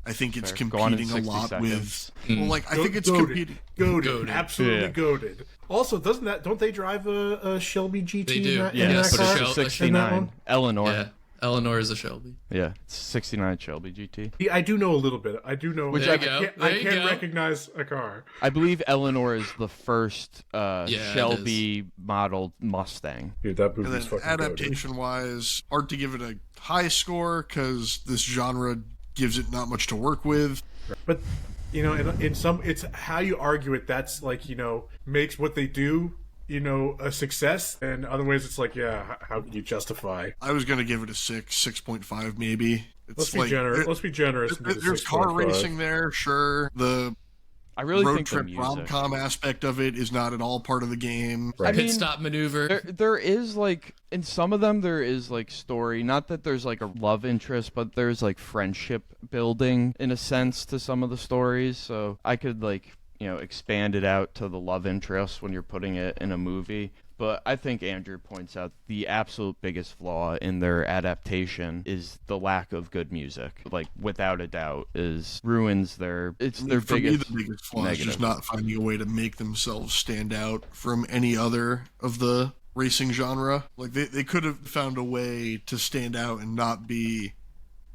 I think it's Fair. Go on in competing a 60 lot seconds. with. Well, I think it's goated. competing. Goated, absolutely Yeah. goaded. Also, don't they drive a Shelby GT? They do. In that, Yeah, in that but car? it's a Shel- 69. one? Eleanor. Yeah. Eleanor is a Shelby. Yeah, it's 69 Shelby GT. Yeah, I do know a little bit. I do know. Which I I- can't, There I you can't go. recognize a car. I believe Eleanor is the first it Shelby modeled Mustang. Dude, that And movie's then fucking goated. adaptation-wise, hard to give it a high score because this genre gives it not much to work with. But in some, it's how you argue it. That's makes what they do, a success. And other ways, it's how can you justify? I was going to give it a 6.5 maybe. It's Let's be generous. Let's be generous. and do the There's car 6.5. racing there, sure. The I really road think the trip music. rom-com aspect of it is not at all part of the game. I Pit mean, stop maneuver. there is in some of them there is story. Not that there's a love interest, but there's friendship building in a sense to some of the stories. So I could expand it out to the love interest when you're putting it in a movie. But I think Andrew points out the absolute biggest flaw in their adaptation is the lack of good music. Without a doubt, ruins their. It's their For biggest. me, the biggest flaw is negative. just not finding a way to make themselves stand out from any other of the racing genre. They could have found a way to stand out and not be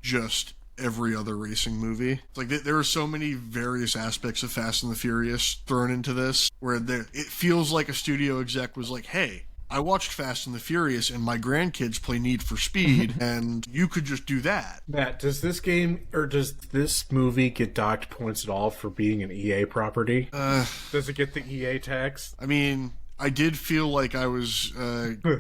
just every other racing movie. It's there are so many various aspects of Fast and the Furious thrown into this where it feels like a studio exec was like, hey, I watched Fast and the Furious and my grandkids play Need for Speed and you could just do that. Matt, does this game or does this movie get docked points at all for being an EA property? Does it get the EA tax? I mean, I did feel like I was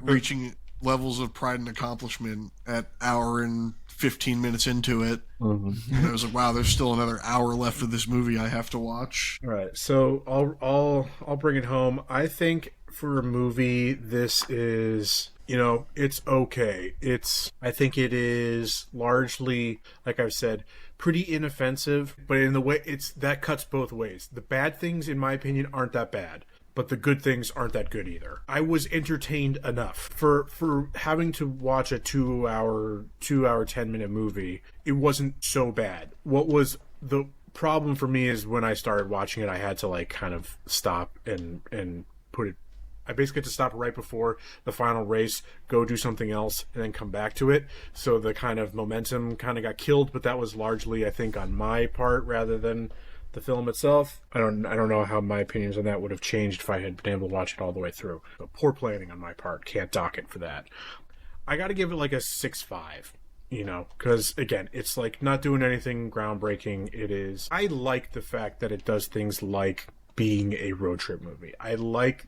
reaching levels of pride and accomplishment at hour and 15 minutes into it. And I was like, wow, there's still another hour left of this movie I have to watch. All right, so I'll bring it home. I think for a movie, this is it's okay. I think it is largely, like I've said, pretty inoffensive, but in the way that cuts both ways. The bad things, in my opinion, aren't that bad. but the good things aren't that good either. I was entertained enough for having to watch a 2-hour 10-minute movie. It wasn't so bad. What was the problem for me is when I started watching it, I had to like kind of stop and put it. I basically had to stop right before the final race, go do something else, and then come back to it. So the kind of momentum kind of got killed, but that was largely, I think, on my part rather than the film itself. I don't know how my opinions on that would have changed if I had been able to watch it all the way through. So poor planning on my part. Can't dock it for that. I got to give it like a 6.5. You know, because again, it's like not doing anything groundbreaking. It is. I like the fact that it does things like being a road trip movie. I like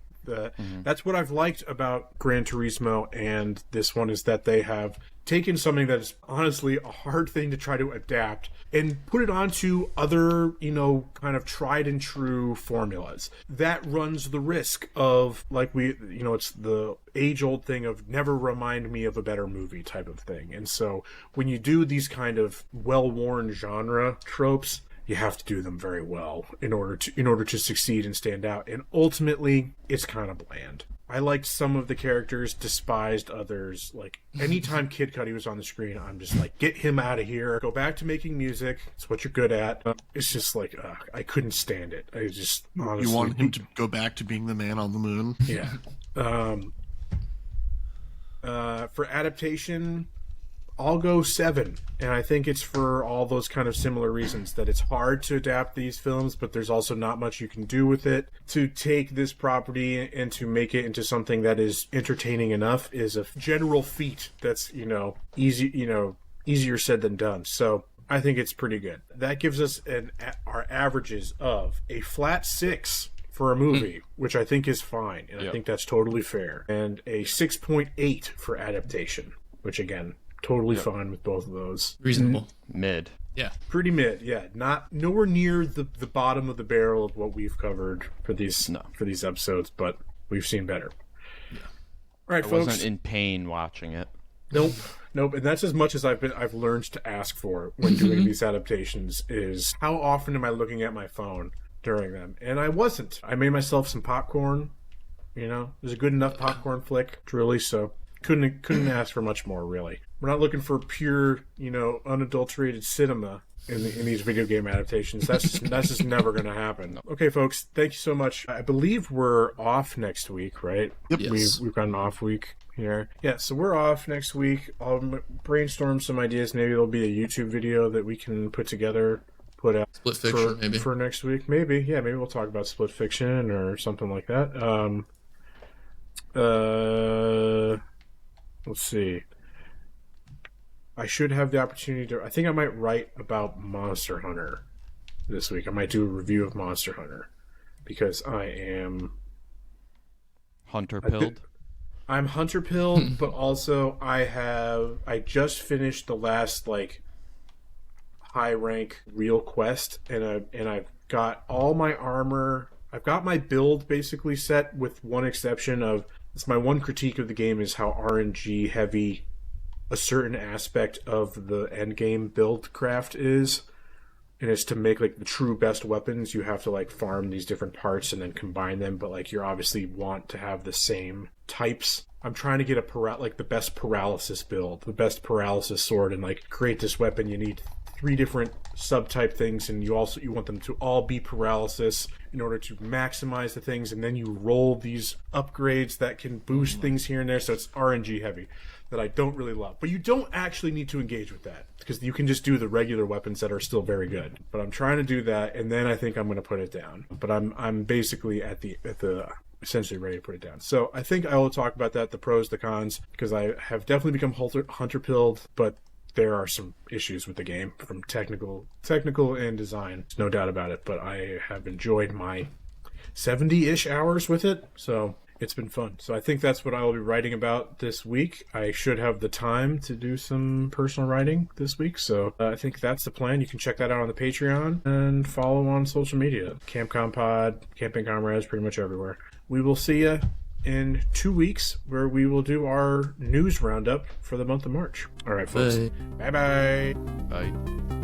that's what I've liked about Gran Turismo and this one, is that they have taken something that is honestly a hard thing to try to adapt and put it onto other, you know, kind of tried and true formulas. That runs the risk of, like, it's the age-old thing of never remind me of a better movie type of thing. And so when you do these kind of well-worn genre tropes, you have to do them very well in order to succeed and stand out. And ultimately, it's kind of bland. I liked some of the characters, despised others. Like, anytime Kid Cudi was on the screen, I'm just like, get him out of here. Go back to making music. It's what you're good at. It's just like, I couldn't stand it. I just, honestly... You want him to go back to being the man on the moon? Yeah. For adaptation, I'll go 7, and I think it's for all those kind of similar reasons, that it's hard to adapt these films, but there's also not much you can do with it. To take this property and to make it into something that is entertaining enough is a general feat that's, easier said than done. So I think it's pretty good. That gives us our averages of a flat 6 for a movie, which I think is fine, and I think that's totally fair, and a 6.8 for adaptation, which again, totally fine with both of those. Reasonable. Mid. Yeah. Pretty mid, yeah. Not nowhere near the bottom of the barrel of what we've covered for these episodes, but we've seen better. Yeah. All right, folks. I wasn't in pain watching it. Nope. And that's as much as I've learned to ask for when doing these adaptations, is how often am I looking at my phone during them? And I wasn't. I made myself some popcorn. You know, it was a good enough popcorn flick, truly. So couldn't ask for much more, really. We're not looking for pure, unadulterated cinema in these video game adaptations. That's just never going to happen. Okay, folks, thank you so much. I believe we're off next week, right? Yep. Yes. We've got an off week here. Yeah, so we're off next week. I'll brainstorm some ideas. Maybe there'll be a YouTube video that we can put together, put out Split Fiction, maybe. For next week. Maybe we'll talk about Split Fiction or something like that. Let's see. I should have the opportunity to... I think I might write about Monster Hunter this week. I might do a review of Monster Hunter, because I am... Hunter-pilled? I'm hunter-pilled, but also I just finished the last, high-rank real quest, and I've got all my armor... I've got my build basically set, with one exception of... It's my one critique of the game is how RNG heavy a certain aspect of the end game build craft is. And it's to make the true best weapons, you have to farm these different parts and then combine them, but you obviously want to have the same types. I'm trying to get the best paralysis build, the best paralysis sword, and create this weapon. You need 3 different subtype things, and you want them to all be paralysis in order to maximize the things, and then you roll these upgrades that can boost things here and there. So it's RNG heavy, that I don't really love. But you don't actually need to engage with that, because you can just do the regular weapons that are still very good. But I'm trying to do that, and then I think I'm going to put it down. But I'm basically at the essentially ready to put it down. So I think I will talk about that, the pros, the cons, because I have definitely become hunter-pilled, but there are some issues with the game from technical and design. No doubt about it, but I have enjoyed my 70-ish hours with it, so it's been fun. So I think that's what I will be writing about this week. I should have the time to do some personal writing this week, so I think that's the plan. You can check that out on the Patreon and follow on social media. CampCom Pod, Camping Comrades, pretty much everywhere. We will see you in 2 weeks, where we will do our news roundup for the month of March. All right, folks. Bye. Bye-bye. Bye.